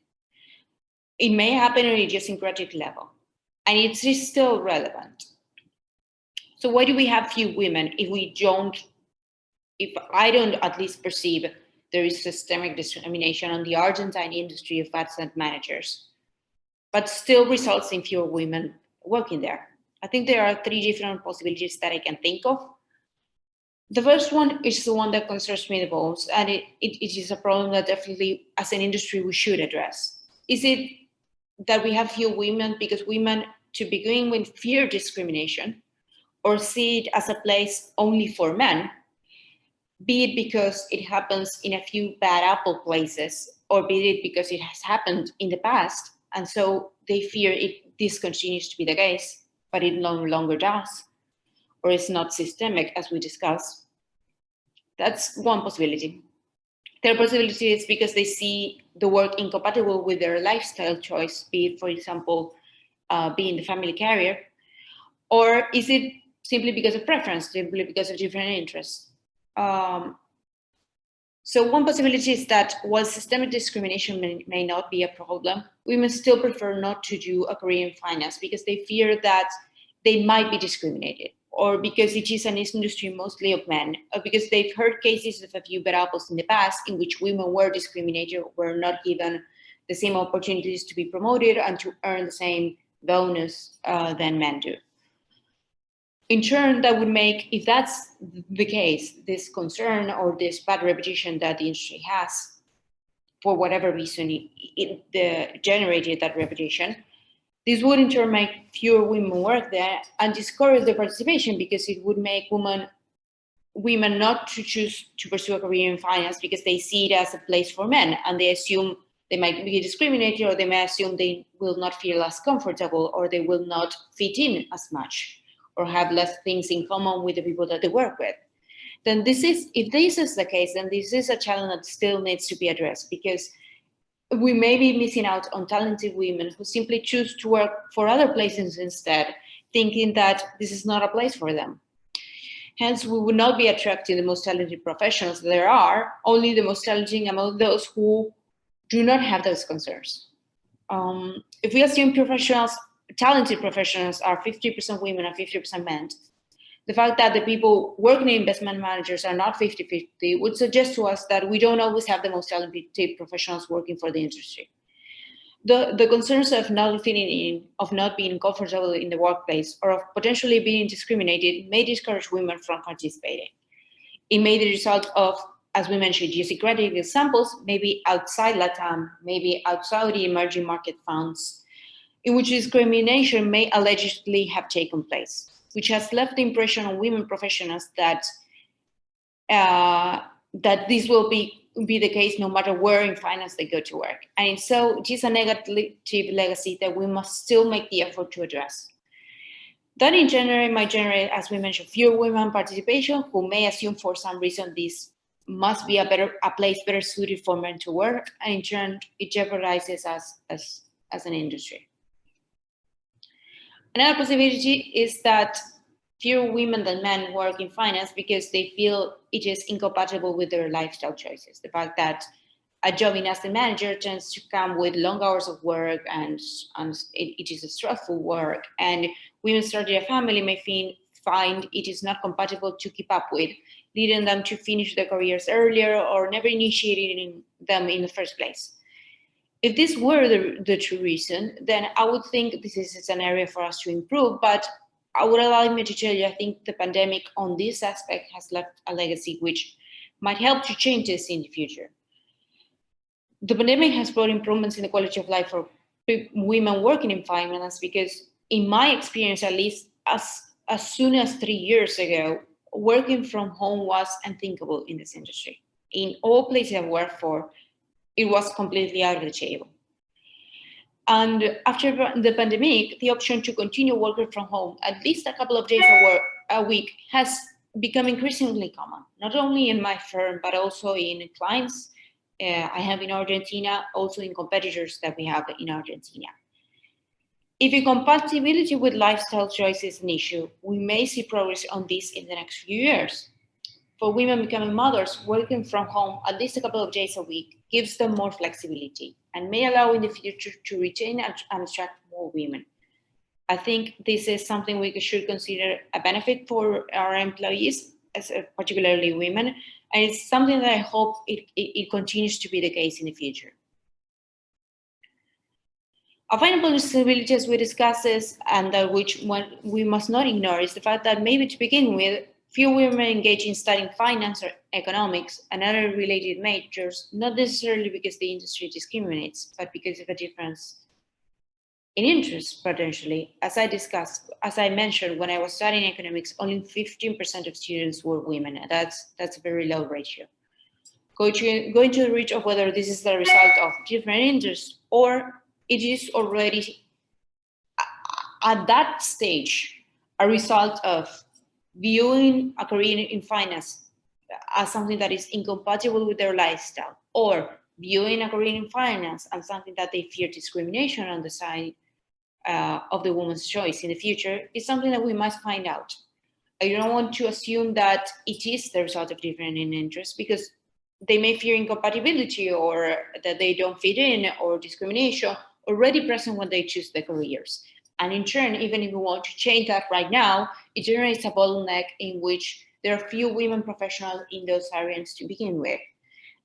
It may happen on a idiosyncratic level, and it's still relevant. So why do we have few women if I don't at least perceive there is systemic discrimination on the Argentine industry of asset managers, but still results in fewer women working there? I think there are three different possibilities that I can think of. The first one is the one that concerns me the most, and it is a problem that definitely as an industry we should address. Is it that we have few women because women to begin with fear discrimination or see it as a place only for men, be it because it happens in a few bad apple places, or be it because it has happened in the past, and so they fear this continues to be the case, but it no longer does, or it's not systemic, as we discussed. That's one possibility. Third possibility is because they see the work incompatible with their lifestyle choice, be it, for example, being the family carrier, or is it simply because of preference, simply because of different interests? So one possibility is that while systemic discrimination may not be a problem, women still prefer not to do a career in finance because they fear that they might be discriminated, or because it is an industry mostly of men, or because they've heard cases of a few bad apples in the past in which women were discriminated, were not given the same opportunities to be promoted and to earn the same bonus than men do. In turn, that would make, if that's the case, this concern or this bad reputation that the industry has, for whatever reason it generated that reputation, this would in turn make fewer women work there and discourage their participation, because it would make women not to choose to pursue a career in finance because they see it as a place for men, and they assume they might be discriminated, or they may assume they will not feel as comfortable, or they will not fit in as much, or have less things in common with the people that they work with. Then if this is the case, then this is a challenge that still needs to be addressed, because we may be missing out on talented women who simply choose to work for other places instead, thinking that this is not a place for them. Hence, we would not be attracting the most talented professionals there are, only the most talented among those who do not have those concerns. If we assume talented professionals are 50% women and 50% men, the fact that the people working in investment managers are not 50-50 would suggest to us that we don't always have the most talented professionals working for the industry. The concerns of not fitting in, of not being comfortable in the workplace, or of potentially being discriminated may discourage women from participating. It may be the result of, as we mentioned, idiosyncratic examples, maybe outside Latam, maybe outside the emerging market funds, in which discrimination may allegedly have taken place, which has left the impression on women professionals that this will be the case no matter where in finance they go to work. And so it is a negative legacy that we must still make the effort to address. That in general might generate, as we mentioned, fewer women participation, who may assume for some reason this must be a place better suited for men to work, and in turn it jeopardizes us as an industry. Another possibility is that fewer women than men work in finance because they feel it is incompatible with their lifestyle choices. The fact that a job in asset manager tends to come with long hours of work, and it is a stressful work, and women starting a family may find it is not compatible to keep up with, leading them to finish their careers earlier or never initiating them in the first place. If this were the true reason, then I would think this is an area for us to improve, but I would allow me to tell you, I think the pandemic on this aspect has left a legacy which might help to change this in the future. The pandemic has brought improvements in the quality of life for women working in finance, because in my experience, at least as soon as 3 years ago, working from home was unthinkable in this industry. In all places I worked for, it was completely out of the table. And after the pandemic, the option to continue working from home at least a couple of days a week has become increasingly common, not only in my firm, but also in clients I have in Argentina, also in competitors that we have in Argentina. If incompatibility with lifestyle choice is an issue, we may see progress on this in the next few years. For women becoming mothers, working from home at least a couple of days a week gives them more flexibility and may allow in the future to retain and attract more women. I think this is something we should consider a benefit for our employees, particularly women, and it's something that I hope it continues to be the case in the future. A final possibility, as we discussed, is, and which one we must not ignore, is the fact that maybe to begin with, few women engage in studying finance or economics and other related majors, not necessarily because the industry discriminates, but because of a difference in interest, potentially. As I mentioned, when I was studying economics, only 15% of students were women. And that's a very low ratio. Going to the reach of whether this is the result of different interests or it is already at that stage a result of viewing a career in finance as something that is incompatible with their lifestyle, or viewing a career in finance as something that they fear discrimination on the side of the woman's choice in the future, is something that we must find out. I don't want to assume that it is the result of different interests, because they may fear incompatibility or that they don't fit in or discrimination already present when they choose the careers. And in turn, even if we want to change that right now, it generates a bottleneck in which there are few women professionals in those areas to begin with.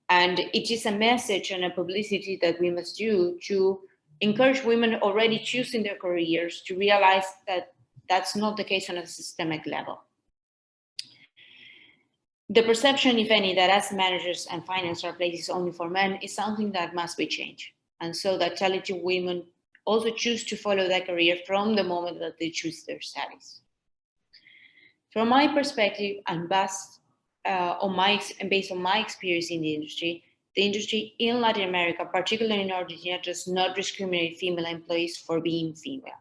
And it is a message and a publicity that we must do to encourage women already choosing their careers to realize that that's not the case on a systemic level. The perception, if any, that as managers and finance are places only for men is something that must be changed. And so that talented women also choose to follow that career from the moment that they choose their studies. From my perspective, and based on my experience in the industry in Latin America, particularly in Argentina, does not discriminate female employees for being female.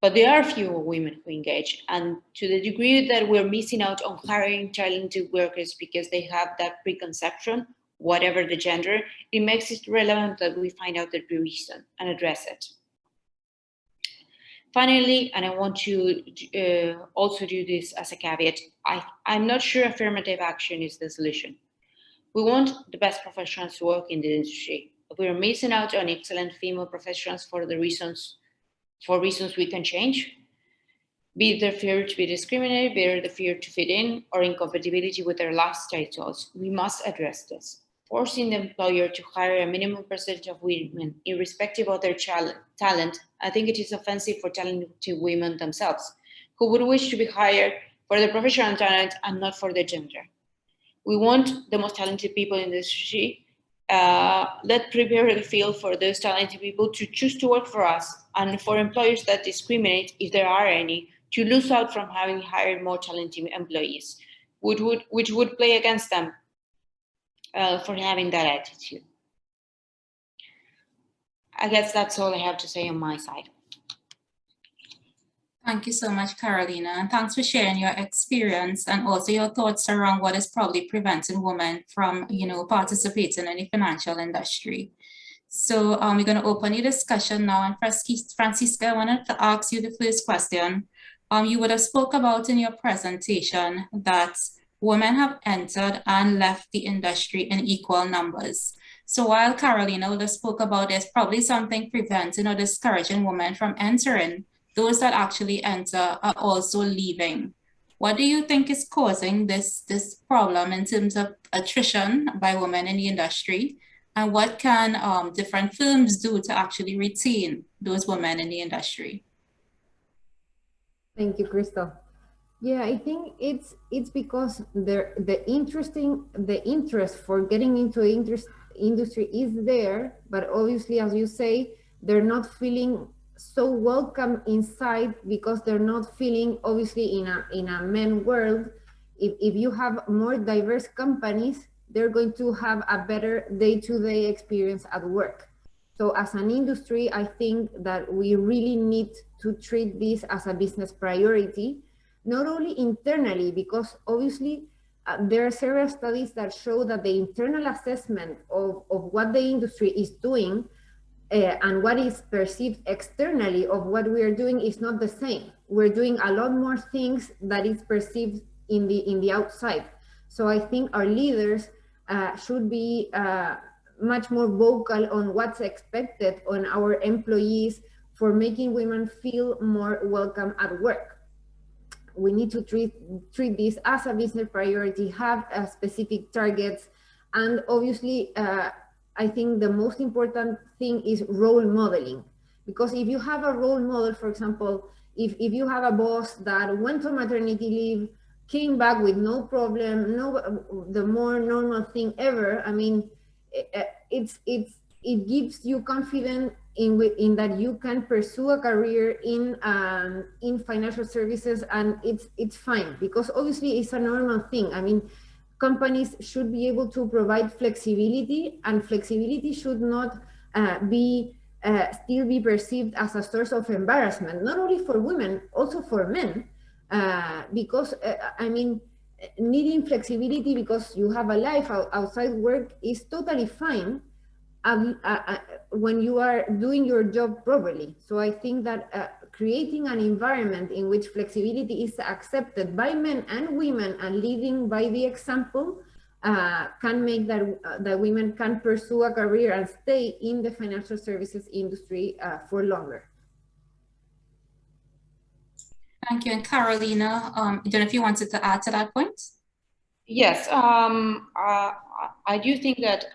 But there are fewer women who engage, and to the degree that we're missing out on hiring talented workers because they have that preconception, whatever the gender, it makes it relevant that we find out the reason and address it. Finally, and I want to also do this as a caveat, I'm not sure affirmative action is the solution. We want the best professionals to work in the industry. We're missing out on excellent female professionals for reasons we can change, be it their fear to be discriminated, be it the fear to fit in, or incompatibility with their lifestyle choice. We must address this. Forcing the employer to hire a minimum percentage of women, irrespective of their talent, I think it is offensive for talented women themselves, who would wish to be hired for their professional talent and not for their gender. We want the most talented people in the industry. Let's prepare the field for those talented people to choose to work for us, and for employers that discriminate, if there are any, to lose out from having hired more talented employees, which would play against them for having that attitude. I guess that's all I have to say on my side. Thank you so much, Carolina, and thanks for sharing your experience and also your thoughts around what is probably preventing women from, participating in the financial industry. So we're going to open the discussion now. And Francisca, I wanted to ask you the first question. You would have spoke about in your presentation that women have entered and left the industry in equal numbers. So while Carolina would have spoke about there's probably something preventing or discouraging women from entering, those that actually enter are also leaving. What do you think is causing this problem in terms of attrition by women in the industry? And what can different firms do to actually retain those women in the industry? Thank you, Crystal. Yeah, I think it's because the interest for getting into industry is there, but obviously, as you say, they're not feeling so welcome inside because they're not feeling, obviously, in a men world. If you have more diverse companies, they're going to have a better day-to-day experience at work. So as an industry, I think that we really need to treat this as a business priority, not only internally, because obviously there are several studies that show that the internal assessment of what the industry is doing and what is perceived externally of what we are doing is not the same. We're doing a lot more things that is perceived in the outside. So I think our leaders should be much more vocal on what's expected on our employees for making women feel more welcome at work. We need to treat this as a business priority, have specific targets, and obviously I think the most important thing is role modeling. Because if you have a role model, for example, if you have a boss that went on maternity leave, came back with no problem, the more normal thing ever, I mean, it gives you confidence in that you can pursue a career in financial services, and it's fine, because obviously it's a normal thing. I mean, companies should be able to provide flexibility, and flexibility should not still be perceived as a source of embarrassment, not only for women, also for men, because I mean, needing flexibility because you have a life outside work is totally fine when you are doing your job properly. So I think that creating an environment in which flexibility is accepted by men and women and leading by the example can make that women can pursue a career and stay in the financial services industry for longer. Thank you. And Carolina, I don't know if you wanted to add to that point. Yes, I do think that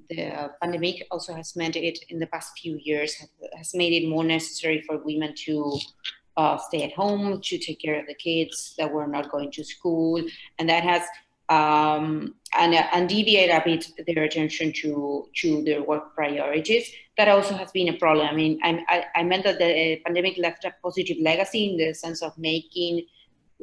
the pandemic also has made it in the past few years, has made it more necessary for women to stay at home, to take care of the kids that were not going to school. And that has and deviate a bit their attention to their work priorities. That also has been a problem. I mean, I meant that the pandemic left a positive legacy in the sense of making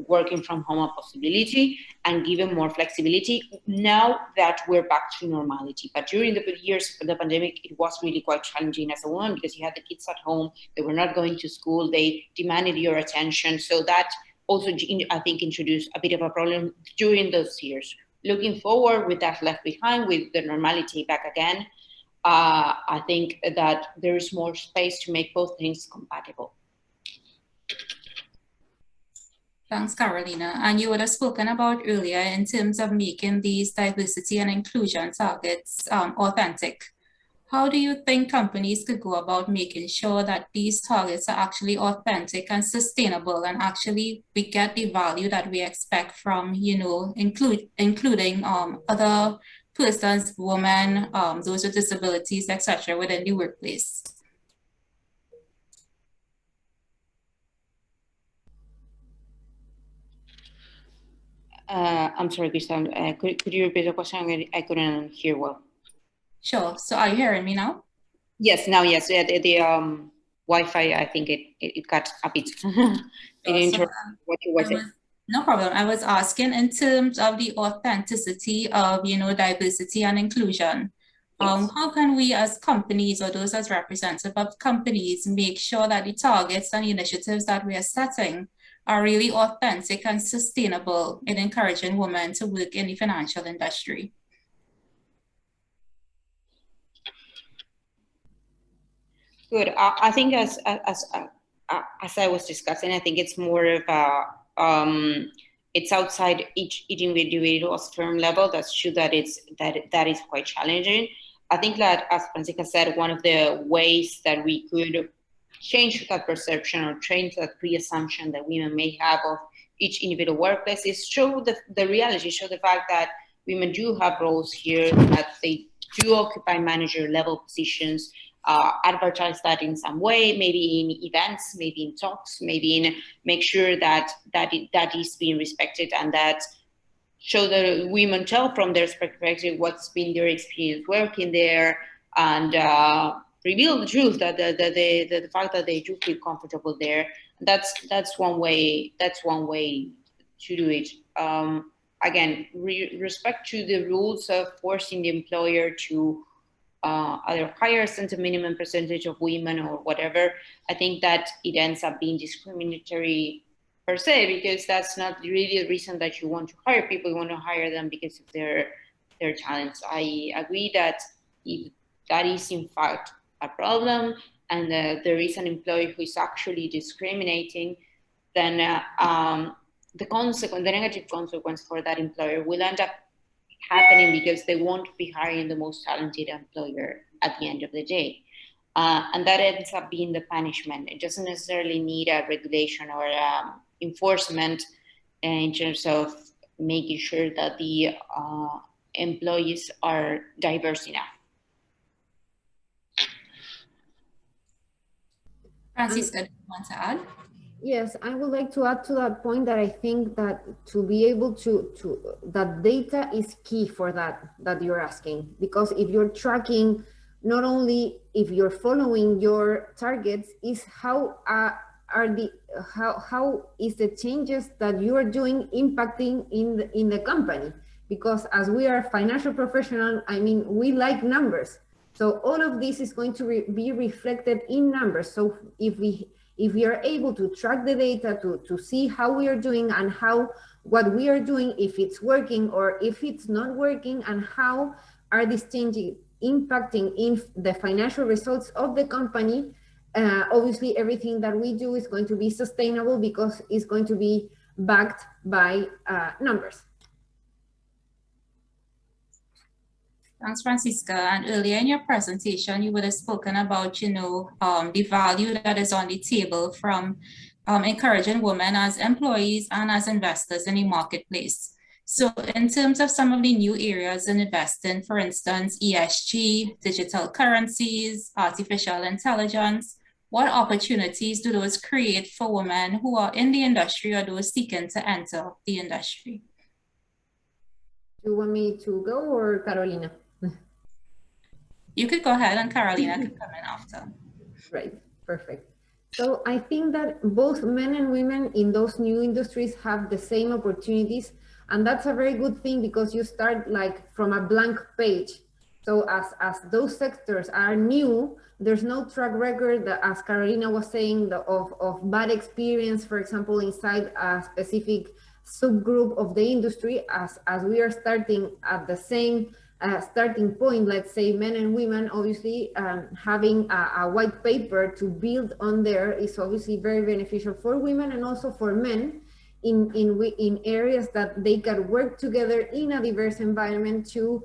working from home a possibility and given more flexibility now that we're back to normality. But during the years of the pandemic, it was really quite challenging as a woman because you had the kids at home, they were not going to school, they demanded your attention. So that also, I think, introduced a bit of a problem during those years. Looking forward with that left behind, with the normality back again, I think that there is more space to make both things compatible. Thanks, Carolina. And you would have spoken about earlier in terms of making these diversity and inclusion targets authentic. How do you think companies could go about making sure that these targets are actually authentic and sustainable, and actually we get the value that we expect from, you know, including other persons, women, those with disabilities, etc., within the workplace? I'm sorry, Krista, could you repeat the question? I couldn't hear well. Sure. So are you hearing me now? Yes, now yes. The Wi-Fi, I think it cut a bit. What you were saying. No problem. I was asking in terms of the authenticity of, you know, diversity and inclusion. Yes. How can we as companies, or those as representatives of companies, make sure that the targets and initiatives that we are setting are really authentic and sustainable in encouraging women to work in the financial industry? Good. I think as I was discussing, I think it's more of a it's outside each individual's firm level. That's true that that is quite challenging. I think that, as Francisca said, one of the ways that we could change that perception or change that pre-assumption that women may have of each individual workplace is show the reality, show the fact that women do have roles here, that they do occupy manager level positions, advertise that in some way, maybe in events, maybe in talks, maybe in make sure that is being respected, and that show the women tell from their perspective what's been their experience working there, and reveal the truth, that the fact that they do feel comfortable there. That's one way. That's one way to do it. Again, respect to the rules of forcing the employer to either higher than the minimum percentage of women or whatever, I think that it ends up being discriminatory per se, because that's not really the reason that you want to hire people. You want to hire them because of their talents. I agree that if that is in fact a problem and there is an employer who is actually discriminating, then the negative consequence for that employer will end up happening because they won't be hiring the most talented employer at the end of the day. And that ends up being the punishment. It doesn't necessarily need a regulation or enforcement in terms of making sure that the employees are diverse enough. Francisca, do you want to add? Yes, I would like to add to that point that I think that to be able to that data is key for that you're asking, because if you're tracking, not only if you're following your targets, is how is the changes that you are doing impacting in the company? Because as we are financial professionals, I mean, we like numbers. So all of this is going to be reflected in numbers. So if we are able to track the data to see how we are doing and what we are doing, if it's working or if it's not working, and how are these changes impacting in the financial results of the company, obviously everything that we do is going to be sustainable because it's going to be backed by numbers. Thanks, Francisca. And earlier in your presentation, you would have spoken about, the value that is on the table from encouraging women as employees and as investors in the marketplace. So in terms of some of the new areas in investing, for instance, ESG, digital currencies, artificial intelligence, what opportunities do those create for women who are in the industry or those seeking to enter the industry? Do you want me to go, or Carolina? You could go ahead and Carolina could come in after. Right, perfect. So I think that both men and women in those new industries have the same opportunities. And that's a very good thing, because you start like from a blank page. So as those sectors are new, there's no track record that, as Carolina was saying, of bad experience, for example, inside a specific subgroup of the industry. As we are starting at the same starting point, let's say men and women, obviously having a white paper to build on there is obviously very beneficial for women and also for men in areas that they can work together in a diverse environment to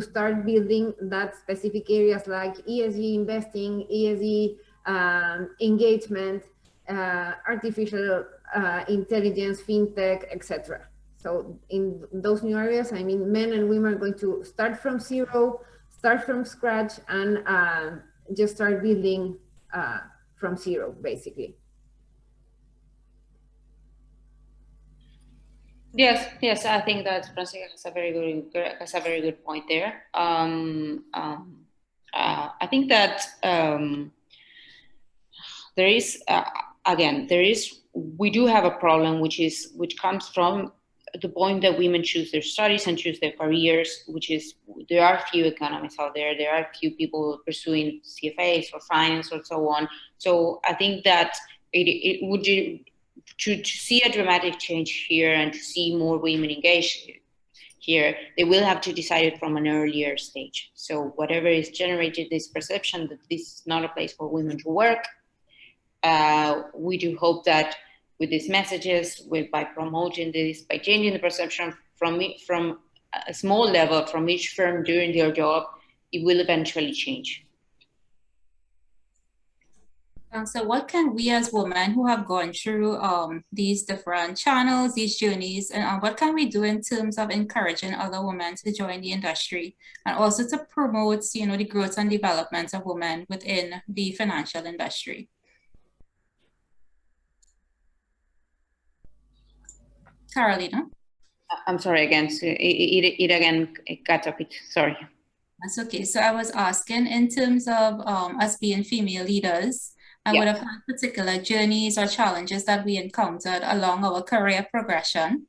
start building that specific areas like ESG investing, ESG engagement, artificial intelligence, fintech, etc. So in those new areas, I mean, men and women are going to start from zero, start from scratch, and just start building from zero, basically. Yes, I think that Francisca has a very good point there. I think that we do have a problem, which comes from the point that women choose their studies and choose their careers, which is there are few economists out there. There are few people pursuing CFAs or finance or so on. So I think that it would to see a dramatic change here and to see more women engaged here, they will have to decide it from an earlier stage. So whatever is generated this perception that this is not a place for women to work, we do hope that with these messages, by promoting this, by changing the perception from a small level, from each firm doing their job, it will eventually change. So what can we as women who have gone through these different channels, these journeys, and what can we do in terms of encouraging other women to join the industry and also to promote, the growth and development of women within the financial industry? Carolina? I'm sorry again. So it got a bit, sorry. That's okay. So I was asking in terms of us being female leaders, I would have had particular journeys or challenges that we encountered along our career progression.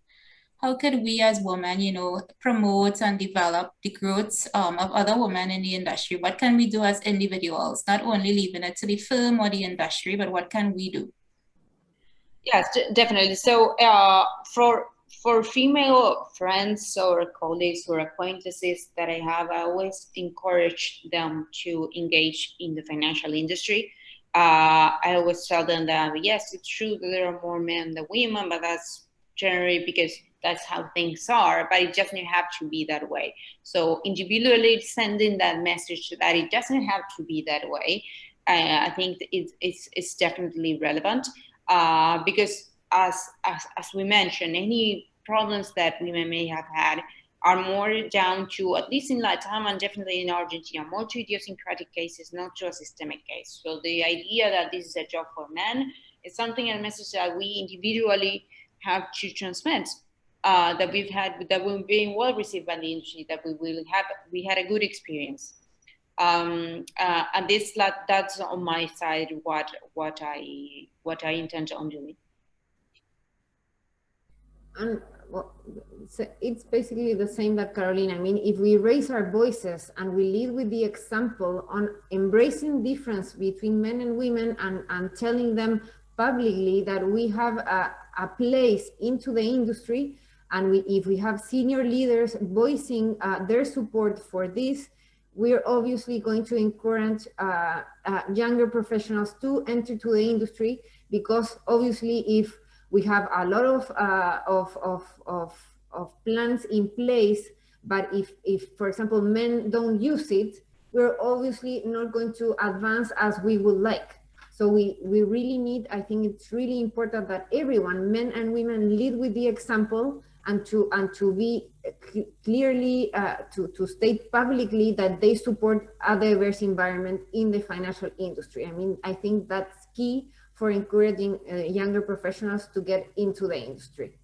how could we as women, you know, promote and develop the growth of other women in the industry? What can we do as individuals, not only leaving it to the firm or the industry, but what can we do? Yes, definitely. So for female friends or colleagues or acquaintances that I have, I always encourage them to engage in the financial industry. I always tell them that, yes, it's true that there are more men than women, but that's generally because that's how things are, but it doesn't have to be that way. So individually sending that message that it doesn't have to be that way, I think it's definitely relevant. Because as we mentioned, any problems that women may have had are more down to, at least in Latam and definitely in Argentina, more to idiosyncratic cases, not to a systemic case. So the idea that this is a job for men is something, a message that we individually have to transmit, that we're being well received by the industry, that we had a good experience. And that's on my side what I intend on doing. And well, it's basically the same that Carolina. I mean, if we raise our voices and we lead with the example on embracing difference between men and women and telling them publicly that we have a place into the industry, and if we have senior leaders voicing their support for this, we're obviously going to encourage younger professionals to enter to the industry, because obviously if we have a lot of plans in place, but if for example men don't use it, we're obviously not going to advance as we would like. So we really need, I think it's really important that everyone, men and women, lead with the example, and to be clearly to state publicly that they support a diverse environment in the financial industry. I mean, I think that's key for encouraging younger professionals to get into the industry.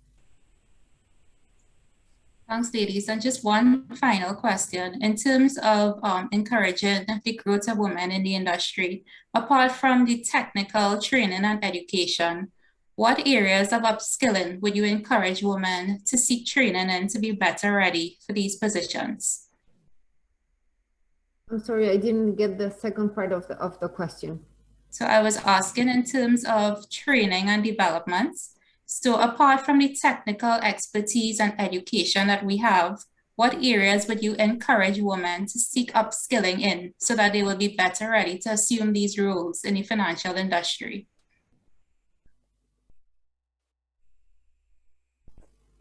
Thanks, ladies. And just one final question. In terms of encouraging the growth of women in the industry, apart from the technical training and education, what areas of upskilling would you encourage women to seek training in to be better ready for these positions? I'm sorry, I didn't get the second part of the question. So I was asking in terms of training and development. So apart from the technical expertise and education that we have, what areas would you encourage women to seek upskilling in so that they will be better ready to assume these roles in the financial industry?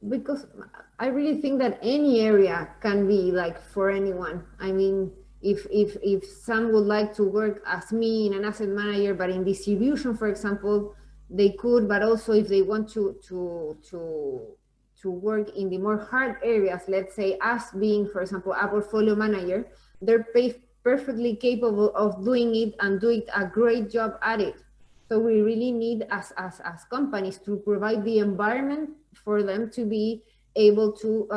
Because I really think that any area can be like for anyone. I mean, if some would like to work as me in an asset manager, but in distribution, for example, they could. But also if they want to work in the more hard areas, let's say us being, for example, a portfolio manager, they're perfectly capable of doing it and doing a great job at it. So we really need as companies to provide the environment for them to be able to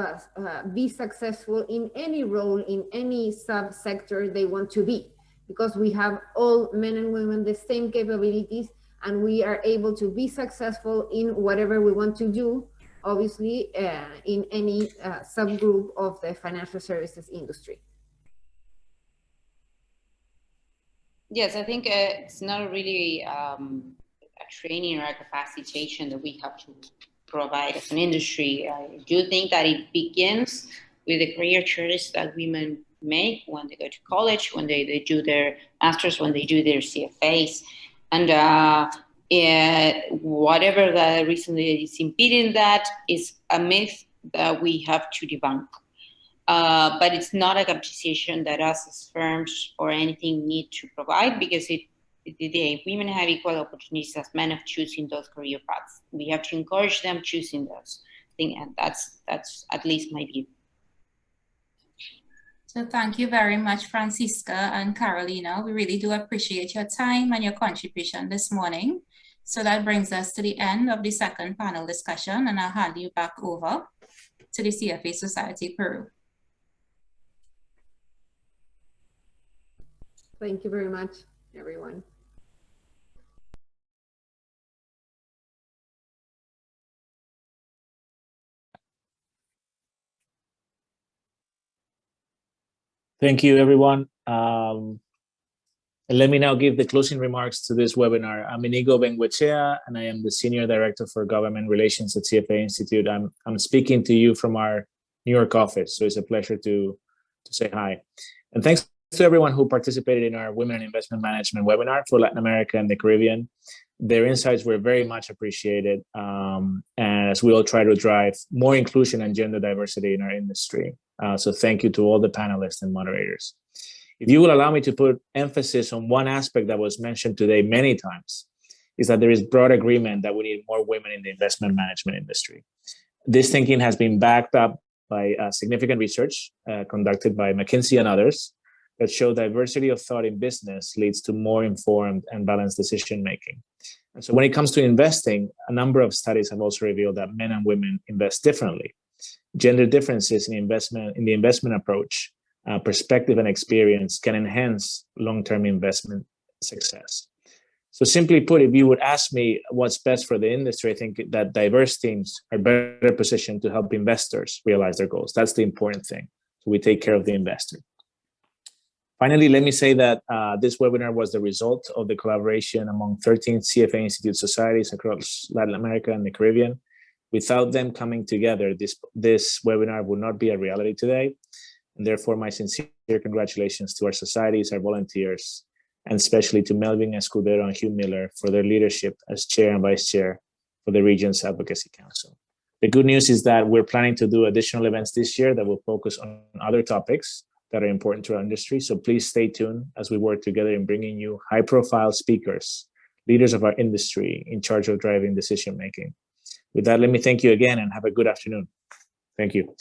be successful in any role, in any subsector they want to be, because we have all men and women the same capabilities, and we are able to be successful in whatever we want to do, obviously in any subgroup of the financial services industry. Yes, I think it's not really a training or a capacitation that we have to provide as an industry. I do think that it begins with the career choices that women make when they go to college, when they do their masters, when they do their CFAs, and whatever the reason that is impeding that is a myth that we have to debunk. But it's not a compensation that us as firms or anything need to provide, because women have equal opportunities as men of choosing those career paths. We have to encourage them choosing those things, and that's at least my view. So thank you very much, Francisca and Carolina. We really do appreciate your time and your contribution this morning. So that brings us to the end of the second panel discussion, and I'll hand you back over to the CFA Society Peru. Thank you very much, everyone. Thank you, everyone. And let me now give the closing remarks to this webinar. I'm Inigo Benguechea, and I am the Senior Director for Government Relations at CFA Institute. I'm speaking to you from our New York office, so it's a pleasure to say hi. And thanks to everyone who participated in our Women in Investment Management webinar for Latin America and the Caribbean. Their insights were very much appreciated, as we all try to drive more inclusion and gender diversity in our industry. So thank you to all the panelists and moderators. If you will allow me to put emphasis on one aspect that was mentioned today many times, is that there is broad agreement that we need more women in the investment management industry. This thinking has been backed up by significant research conducted by McKinsey and others that show diversity of thought in business leads to more informed and balanced decision-making. And so when it comes to investing, a number of studies have also revealed that men and women invest differently. Gender differences in the investment approach, perspective and experience can enhance long-term investment success. So simply put, if you would ask me what's best for the industry, I think that diverse teams are better positioned to help investors realize their goals. That's the important thing. So we take care of the investor. Finally, let me say that this webinar was the result of the collaboration among 13 CFA Institute societies across Latin America and the Caribbean. Without them coming together, this webinar would not be a reality today. And therefore, my sincere congratulations to our societies, our volunteers, and especially to Melvin Escudero and Hugh Miller for their leadership as chair and vice chair for the Region's Advocacy Council. The good news is that we're planning to do additional events this year that will focus on other topics that are important to our industry. So please stay tuned as we work together in bringing you high-profile speakers, leaders of our industry in charge of driving decision-making. With that, let me thank you again and have a good afternoon. Thank you.